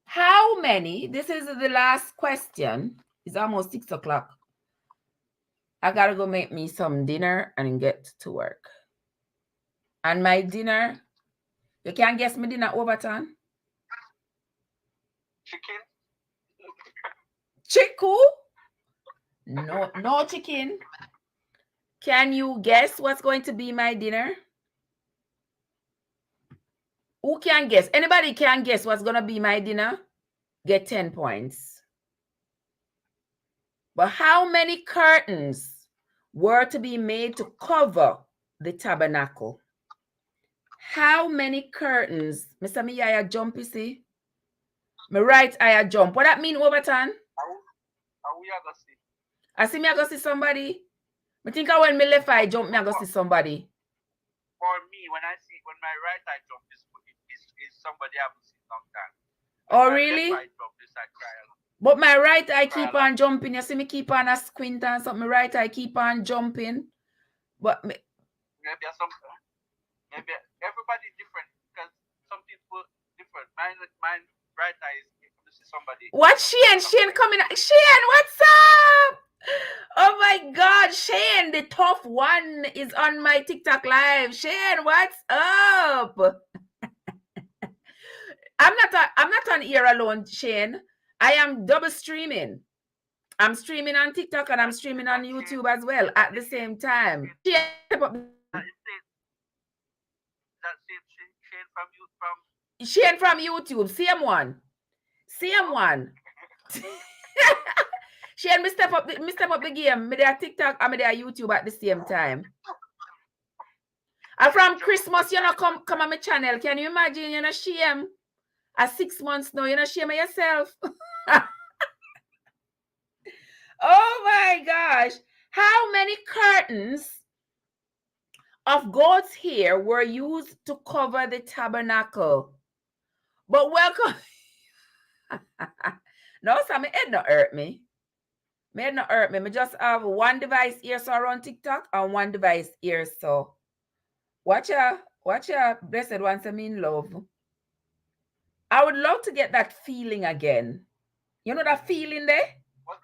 How many? This is the last question. It's almost 6 o'clock. I gotta go make me some dinner and get to work. And my dinner, you can't guess me dinner, Overton? Chicken. Chicken? No chicken. Can you guess what's going to be my dinner? Who can guess? Anybody can guess what's going to be my dinner? Get 10 points. But how many curtains were to be made to cover the tabernacle? How many curtains? Mr. Miyaya jump, you see? My right eye jump. What that mean, Overton? I see me, I go see somebody. I think when my left eye jump, me I go see somebody. For me, when my right eye jump, is somebody I haven't seen long time. Oh, really? But my right eye keep on jumping. You see me keep on a squint and something. My right eye keep on jumping. But maybe everybody different, because some people different. Mine right eye is to see somebody. What Shane coming out? Shane, what's up? Oh my God, Shane, the tough one is on my TikTok live. Shane, what's up? I'm not on here alone, Shane. I am double streaming. I'm streaming on TikTok and I'm streaming on YouTube as well at the same time. That Shane from YouTube, same one. Same one. Shane, me step up the game. Me there TikTok and me there YouTube at the same time. And from Christmas, you know, come on my channel. Can you imagine? You know, shame. At 6 months now, you know, shame yourself. Oh my gosh. How many curtains of goat's hair were used to cover the tabernacle? But welcome. No, so my head not hurt me. My head not hurt me. I just have one device here so around TikTok and one device here so. Watch ya, blessed ones, I'm in love. I would love to get that feeling again. You know that feeling there? Was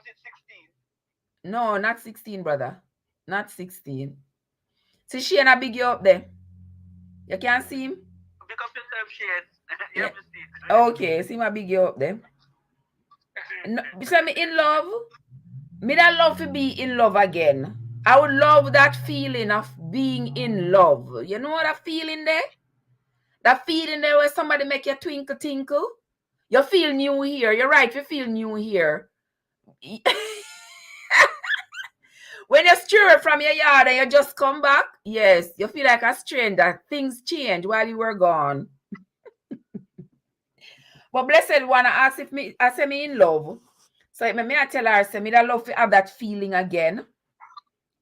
it 16? No, not 16, brother. Not 16. See Shane, I big you up there. You can't see him? Pick up yourself, Shane. You have to see it. Okay, see my big you up there. No, so me in love. Me that love to be in love again. I would love that feeling of being in love. You know that feeling there? That feeling there where somebody make you twinkle tinkle. You feel new here. You're right, you feel new here. When you stir from your yard and you just come back, yes, you feel like a stranger. Things change while you were gone. But blessed one, I asked if I say me in love. So I tell her, say me that love to have that feeling again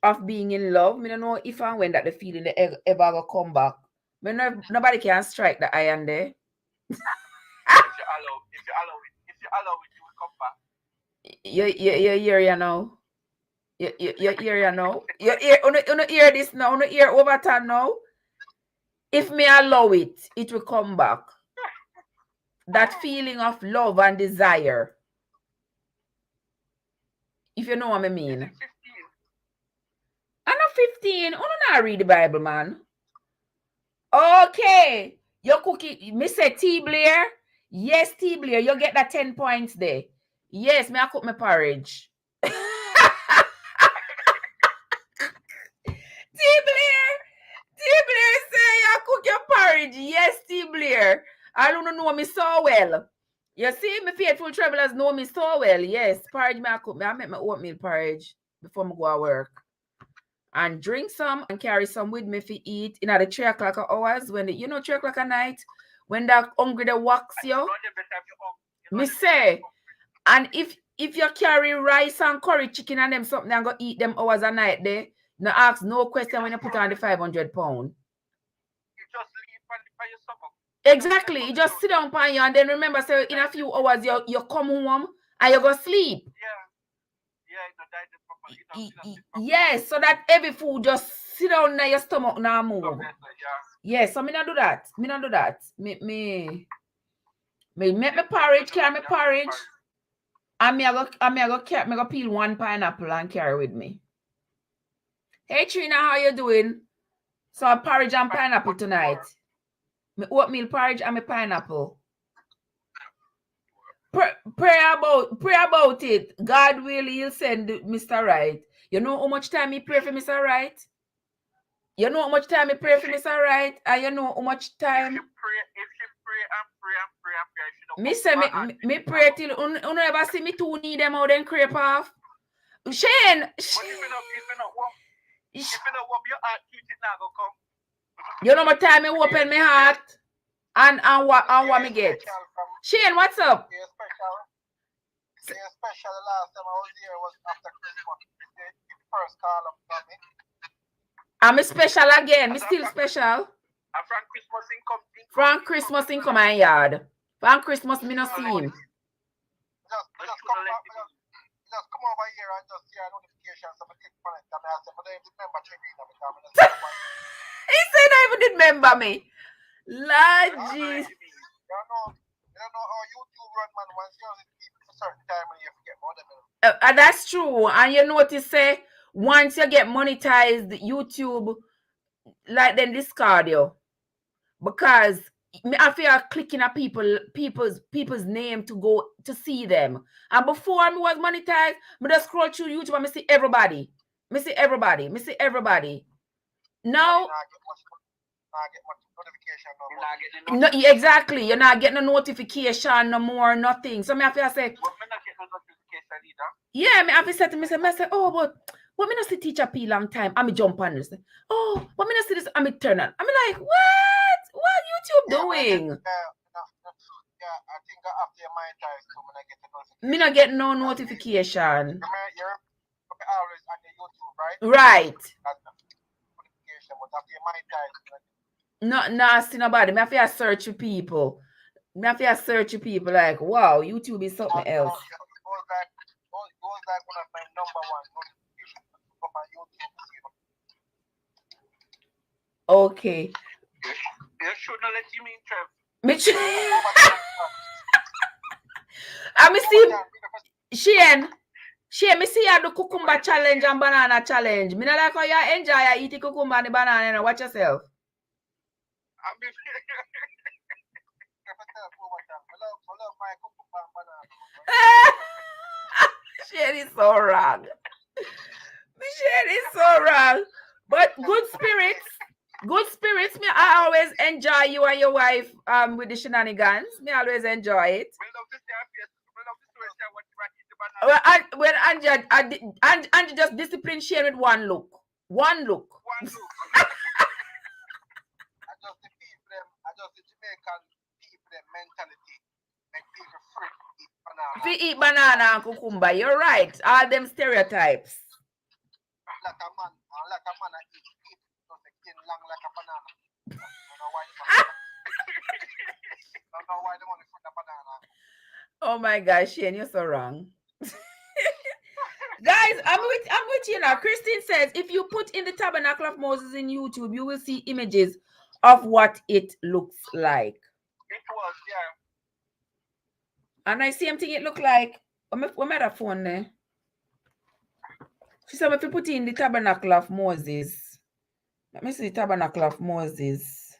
of being in love. Me don't know if and when that the feeling ever will come back. Me know nobody can strike the iron there. If you allow it, you will come back. You hear you now. You hear you now. You hear this now. You hear Overton now. If me allow it, it will come back. That feeling of love and desire. If you know what I mean. 15. I'm not 15. I don't not read the Bible, man. Okay. Your cookie, me say T Blair. Yes, T Blair. You get that 10 points there. Yes, me I cook my porridge. T Blair say you cook your porridge. Yes, T Blair. I don't know me so well. You see, my faithful travelers know me so well. Yes, porridge me I cook. I make my oatmeal porridge before I go to work. And drink some and carry some with me for eat in the 3 o'clock hours when 3 o'clock at night when that hungry they wax you. Me say, and if you carry rice and curry chicken and them something and go eat them hours a night there, no ask no question when you put on the 500 pound. You just leave by your stomach. Exactly. You just sit down by you and then remember, so in a few hours you come home and you go sleep. Yes, so that every food just sit down in your stomach now move. Yes, so me not do that. Me make me porridge, carry me porridge. And me go peel one pineapple and carry with me. Hey Trina, how you doing? So porridge and pineapple tonight. Me oatmeal porridge and me pineapple. Pray about it. God will, he'll send Mr. Right. You know how much time he pray for Mr. Right? You know how much time he pray for Mr. Right? And you know how much time. If you pray and pray, me say me pray till you never see me two need them out then creep off. Shane. If you don't want your heart, keep it now go come. You know my time me open my heart and what me get. Shane, what's up? Yeah, special. The last time I was here was after Christmas. The first call up from me. I'm special again. Me still special. And from Christmas income. From Christmas in my yard. From Christmas me not see him. Just come over here and just see a notification. So I click on it and I say, but I remember Trina because he said I even did remember me. Lord jeez. You don't know how YouTube run, man. Once you keep a certain time and you forget about them. That's true. And you notice, say, once you get monetized, YouTube, like then discard you. Because I feel clicking at people's name to go to see them. And before I was monetized, I just scroll through YouTube and I see everybody. Me see everybody. Now, not get much notification no more. No, exactly. You're not getting a notification no more, nothing. So me have to say, But me not get no notification either. yeah, me have to say to myself, oh, but me not see Teacher P long time. I'm jump on this. Oh, but me not see this. I'm turn on. I'm like, what YouTube doing? Yeah, I think after your mind time, so when I get the notification. Me not get no notification. You're always on the YouTube, right? Right. Notification, but after your mind time. Not see nobody. Me have to search for people. Me have to search for people like, wow, YouTube is something else. It was like one of my number one notifications on YouTube. Okay. You shouldn't let him in, Trev. Me see Shane, me see you do cucumber challenge and banana challenge. Me not like how you enjoy you eat the cucumber and the banana, you know. Watch yourself. Shane is so wrong. Shane is so wrong. But good spirits. Me, I always enjoy you and your wife with the shenanigans. Me always enjoy it. Well, Angie just discipline Shane with one look. I just the Jamaican people mentality make people free to eat banana and cucumber. You're right. All them stereotypes. Like a man eat people because they skin long like a banana. I don't know why they want to put the banana. Oh my gosh, Shane, you're so wrong. Guys, I'm with you now. Christine says if you put in the Tabernacle of Moses in YouTube, you will see images of what it looks like. It was, yeah. And I see something it look like. What made that phone there? She said if you put in the Tabernacle of Moses. Let me see the Tabernacle of Moses.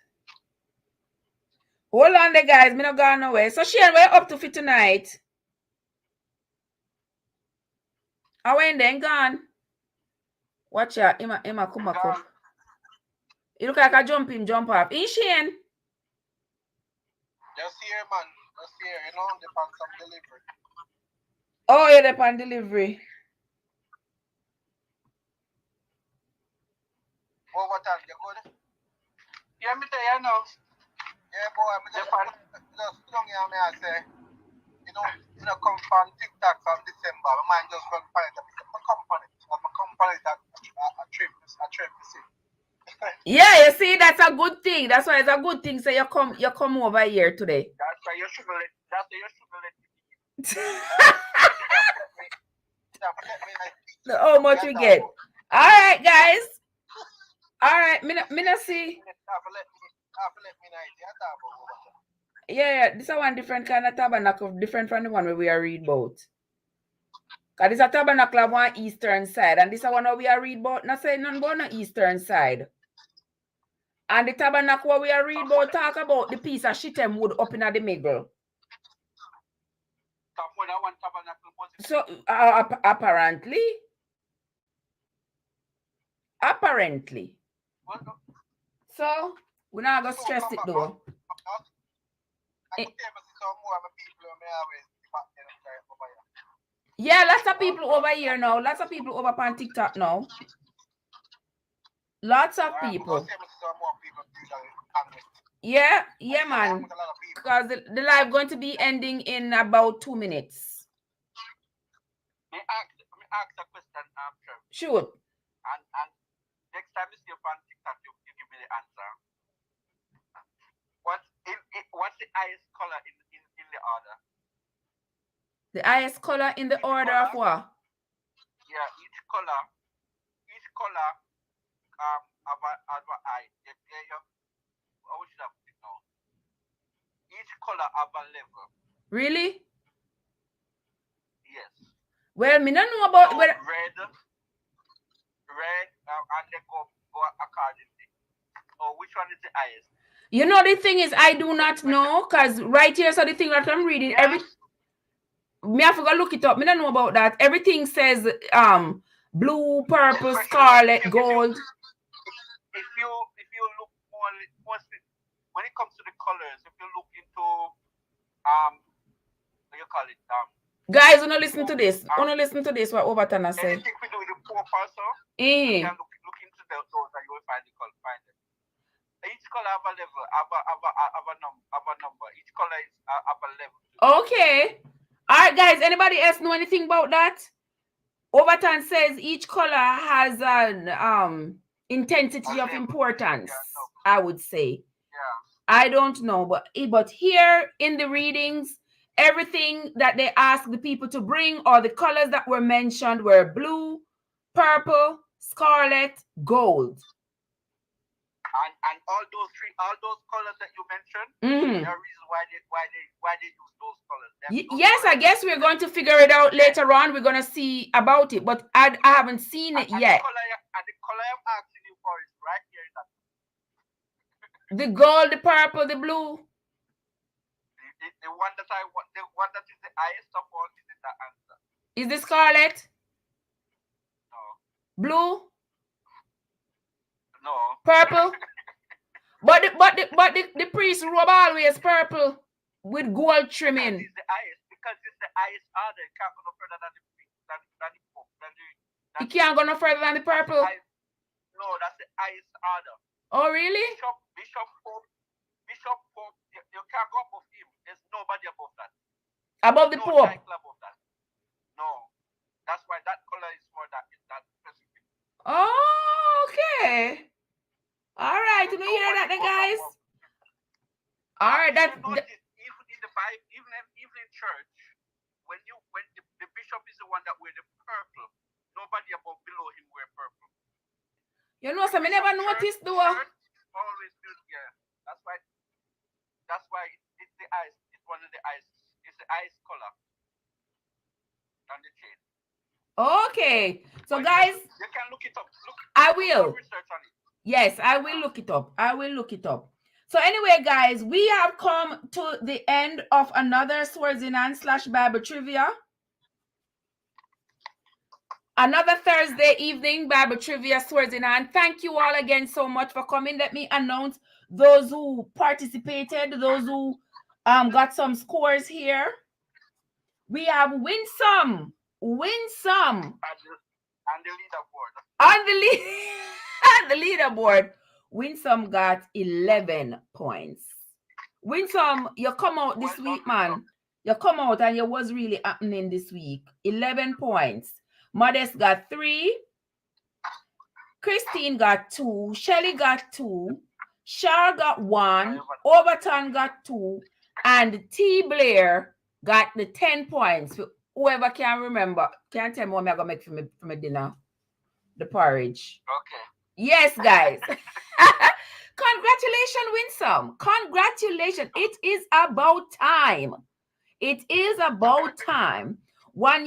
Hold on there, guys. Me not going nowhere. So Shane, we're up to for tonight. I went then gone. Watch out. Emma come back up. You look like a jump off. In Shane? Just here, man. Just here. You know, they found some delivery. Oh, yeah, they're on delivery. Oh, what time? You good? Yeah, me tell you now. Yeah, boy, I'm just long here, I say. You know, come from TikTok from December. My mind just run find it. My company that a trip to see. Yeah, you see, that's a good thing. That's why it's a good thing. So you come over here today. That's why you should let. How much we get? All right, guys. All right, me not see. Yeah, this is one different kind of tabernacle, different from the one where we are read about. Because this is a tabernacle of one eastern side, and this is one where we are read about, not saying none about the eastern side. And the tabernacle where we are read about talk about the piece of shittem wood up in the middle. So apparently. So we're not gonna stress it though. Yeah, lots of people over here now. Lots of people over on TikTok now. Lots of people. Yeah, man. Because the live going to be ending in about 2 minutes. Me ask a question after. Sure. And next time you see you on TikTok, you give me the answer. What's the highest color in the order? The highest color in the order of what? Yeah, each color have an eye. How should I put it now? Each color have a level. Really? Yes. Well, me don't know about red, and they go accordingly. Oh, which one is the highest? You know, the thing is, I do not know, because right here, so the thing that I'm reading, me have to go look it up. Me don't know about that. Everything says blue, purple, scarlet, gold. If you look colors. If you look into what you call it, guys, wanna listen to this? Wanna listen to this? What Overton has said? anything we do with the Pope also, you can look into those and you will find it. Each color have a level, have a number. Each color is have a level. Okay. All right, guys. Anybody else know anything about that? Overton says each color has an intensity of importance. I would say. Yeah. I don't know, but here in the readings, everything that they asked the people to bring, or the colors that were mentioned, were blue, purple, scarlet, gold. And all those colors that you mentioned, there are reasons why they use those colors. Yes, I guess we're going to figure it out later on. We're going to see about it, but I haven't seen it yet. The color I'm asking you for is right here. The gold, the purple, the blue. The one that I want, the one that is the highest of all, is the answer. Is the scarlet? No. Blue? No. Purple? but the priest robe always purple with gold trimming. It's the highest, because it's the highest order. It can't go no further than the Pope. It can't go no further than the purple? No, that's the highest order. Oh, really? Bishop Pope, you can't go above him. There's nobody above that. Above the Pope? Above that. No. That's why that color is more that specific. Oh, okay. All right, you hear that, guys? All right, that. Even in the Bible, even in church, when the bishop is the one that wear the purple, nobody above below him wear purple. You know, so I never noticed though. Always good, yeah. That's why it's the ice. It's one of the ice. It's the ice color on the chain. Okay, so guys, you can look it up. I will. Research on it. Yes, I will look it up. So anyway, guys, we have come to the end of another Swords in Hand / Bible Trivia. Another Thursday evening Bible Trivia Swords in Hand. Thank you all again so much for coming. Let me announce those who participated, those who got some scores here. We have Winsome. And the leaderboard. On the leaderboard, Winsome got 11 points. Winsome, you come out this week, man. You come out and you was really happening this week. 11 points. Modest got 3. Christine got 2. Shelly got 2. Char got 1. Overton got 2. And T. Blair got the 10 points. Whoever can remember, can tell me what I'm going to make for my dinner. The porridge. Okay. Yes, guys. Congratulations, Winsome. Congratulations. It is about time. It is about time. Go on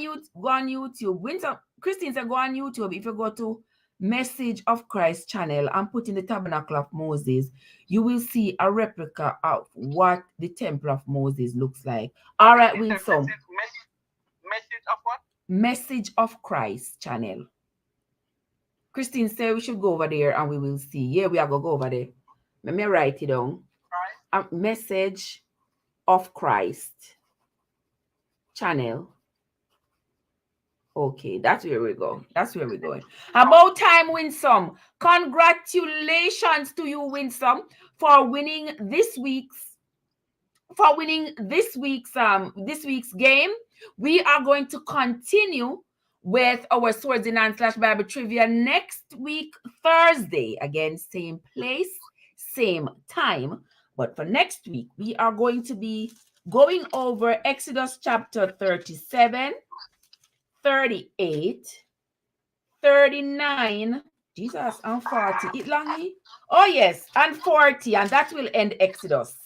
YouTube. Winsome, Christine said go on YouTube. If you go to Message of Christ channel and put in the Tabernacle of Moses, you will see a replica of what the Temple of Moses looks like. All right, Winsome. Message of what? Message of Christ channel. Christine said we should go over there and we will see. Yeah, we are going to go over there. Let me write it down. Right. Message of Christ channel. Okay, that's where we go. That's where we're going. About time, Winsome. Congratulations to you, Winsome, for winning this week's game. We are going to continue with our Swords in Hand / Bible Trivia next week, Thursday. Again, same place, same time. But for next week, we are going to be going over Exodus chapter 37, 38, 39, Jesus, and 40. It longy? Oh, yes, and 40, and that will end Exodus.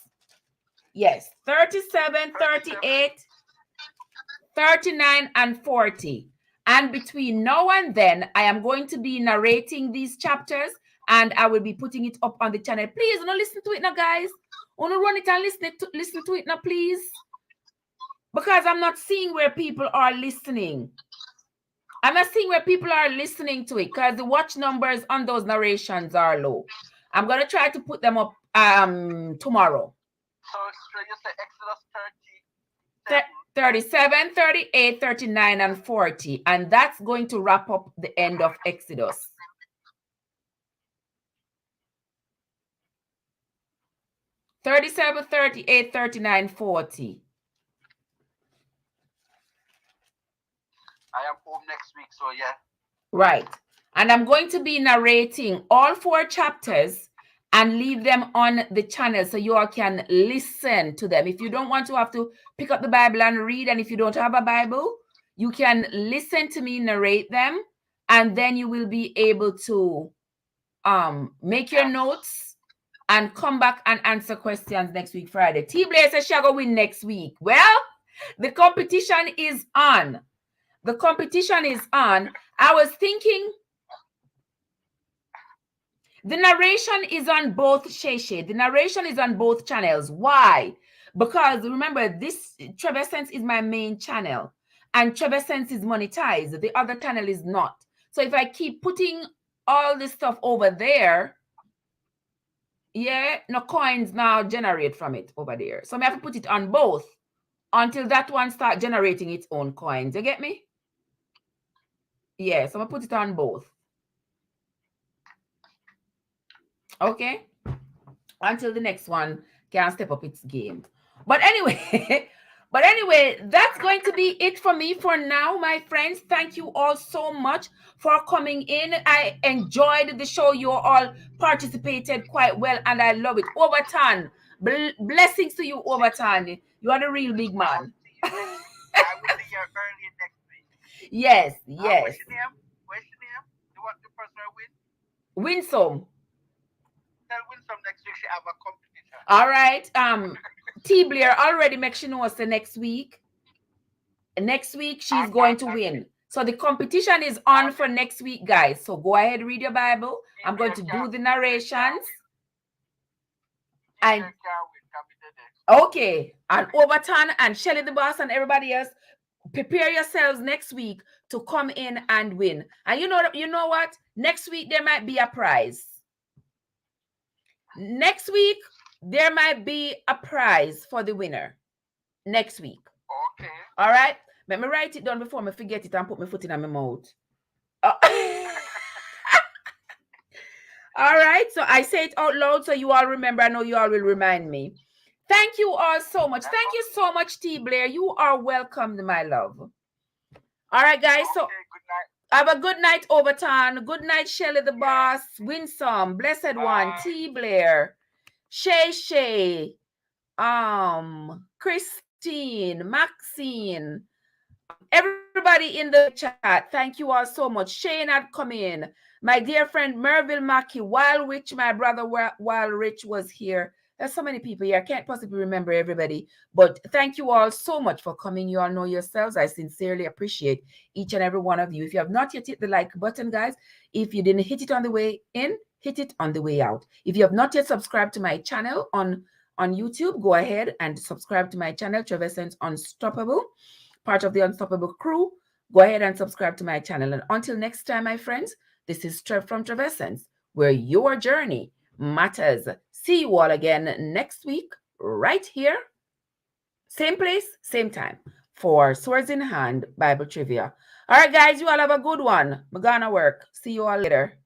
Yes, 37, 38, 39, and 40. And between now and then, I am going to be narrating these chapters, and I will be putting it up on the channel. Please, don't listen to it now, guys. Only run it and listen to it now, please. Because I'm not seeing where people are listening. I'm not seeing where people are listening to it because the watch numbers on those narrations are low. I'm going to try to put them up tomorrow. So you say Exodus 37. 37, 38, 39, and 40. And that's going to wrap up the end of Exodus. "37, 38, 39, 40. I am home next week, so yeah. Right. And I'm going to be narrating all 4 chapters and leave them on the channel so you all can listen to them. If you don't want to have to pick up the Bible and read, and if you don't have a Bible, you can listen to me narrate them, and then you will be able to make your notes and come back and answer questions next week, Friday. T. Blair says she'll go win next week. Well, the competition is on. The competition is on. I was thinking the narration is on both Shay. The narration is on both channels. Why? Because remember, this Trevesense is my main channel, and Trevesense is monetized. The other channel is not. So if I keep putting all this stuff over there, yeah, no coins now generate from it over there. So I have to put it on both until that one start generating its own coins. You get me? Yeah, so I'm gonna put it on both. Okay, until the next one can step up its game. But anyway, that's going to be it for me for now, my friends. Thank you all so much for coming in. I enjoyed the show. You all participated quite well, and I love it. Overton, blessings to you, Overton. You are the real big man. I will be here early next week. Yes. What's your name? You want the person win? Winsome. Tell Winsome next week she have a competition. All right. T. Blair already makes she knows the next week. Next week she's going to win. So the competition is on for next week, guys. So go ahead, read your Bible. I'm going to do the narrations. And okay, and Overton and Shelly the Boss and everybody else, prepare yourselves next week to come in and win. And you know what? Next week there might be a prize. Next week there might be a prize for the winner. Next week. Okay. All right. Let me write it down before I forget it and put my foot in my mouth. All right. So I say it out loud so you all remember. I know you all will remind me. Thank you all so much. Thank you so much, T. Blair. You are welcome, my love. All right, guys. So good night. Have a good night, Overton. Good night, Shelly the Boss. Winsome. Blessed One. T. Blair. Shay. Christine. Maxine. Everybody in the chat, thank you all so much. Shane had come in. My dear friend Merville Mackey, while Rich, my brother, while Rich was here. There's so many people here. I can't possibly remember everybody, but thank you all so much for coming. You all know yourselves. I sincerely appreciate each and every one of you. If you have not yet hit the like button, guys, if you didn't hit it on the way in, hit it on the way out. If you have not yet subscribed to my channel on YouTube, go ahead and subscribe to my channel, Trevesense Unstoppable, part of the Unstoppable crew. Go ahead and subscribe to my channel. And until next time, my friends, this is Trev from Trevesense, where your journey matters. See you all again next week, right here. Same place, same time, for Swords in Hand Bible Trivia. All right, guys, you all have a good one. I'm gonna work. See you all later.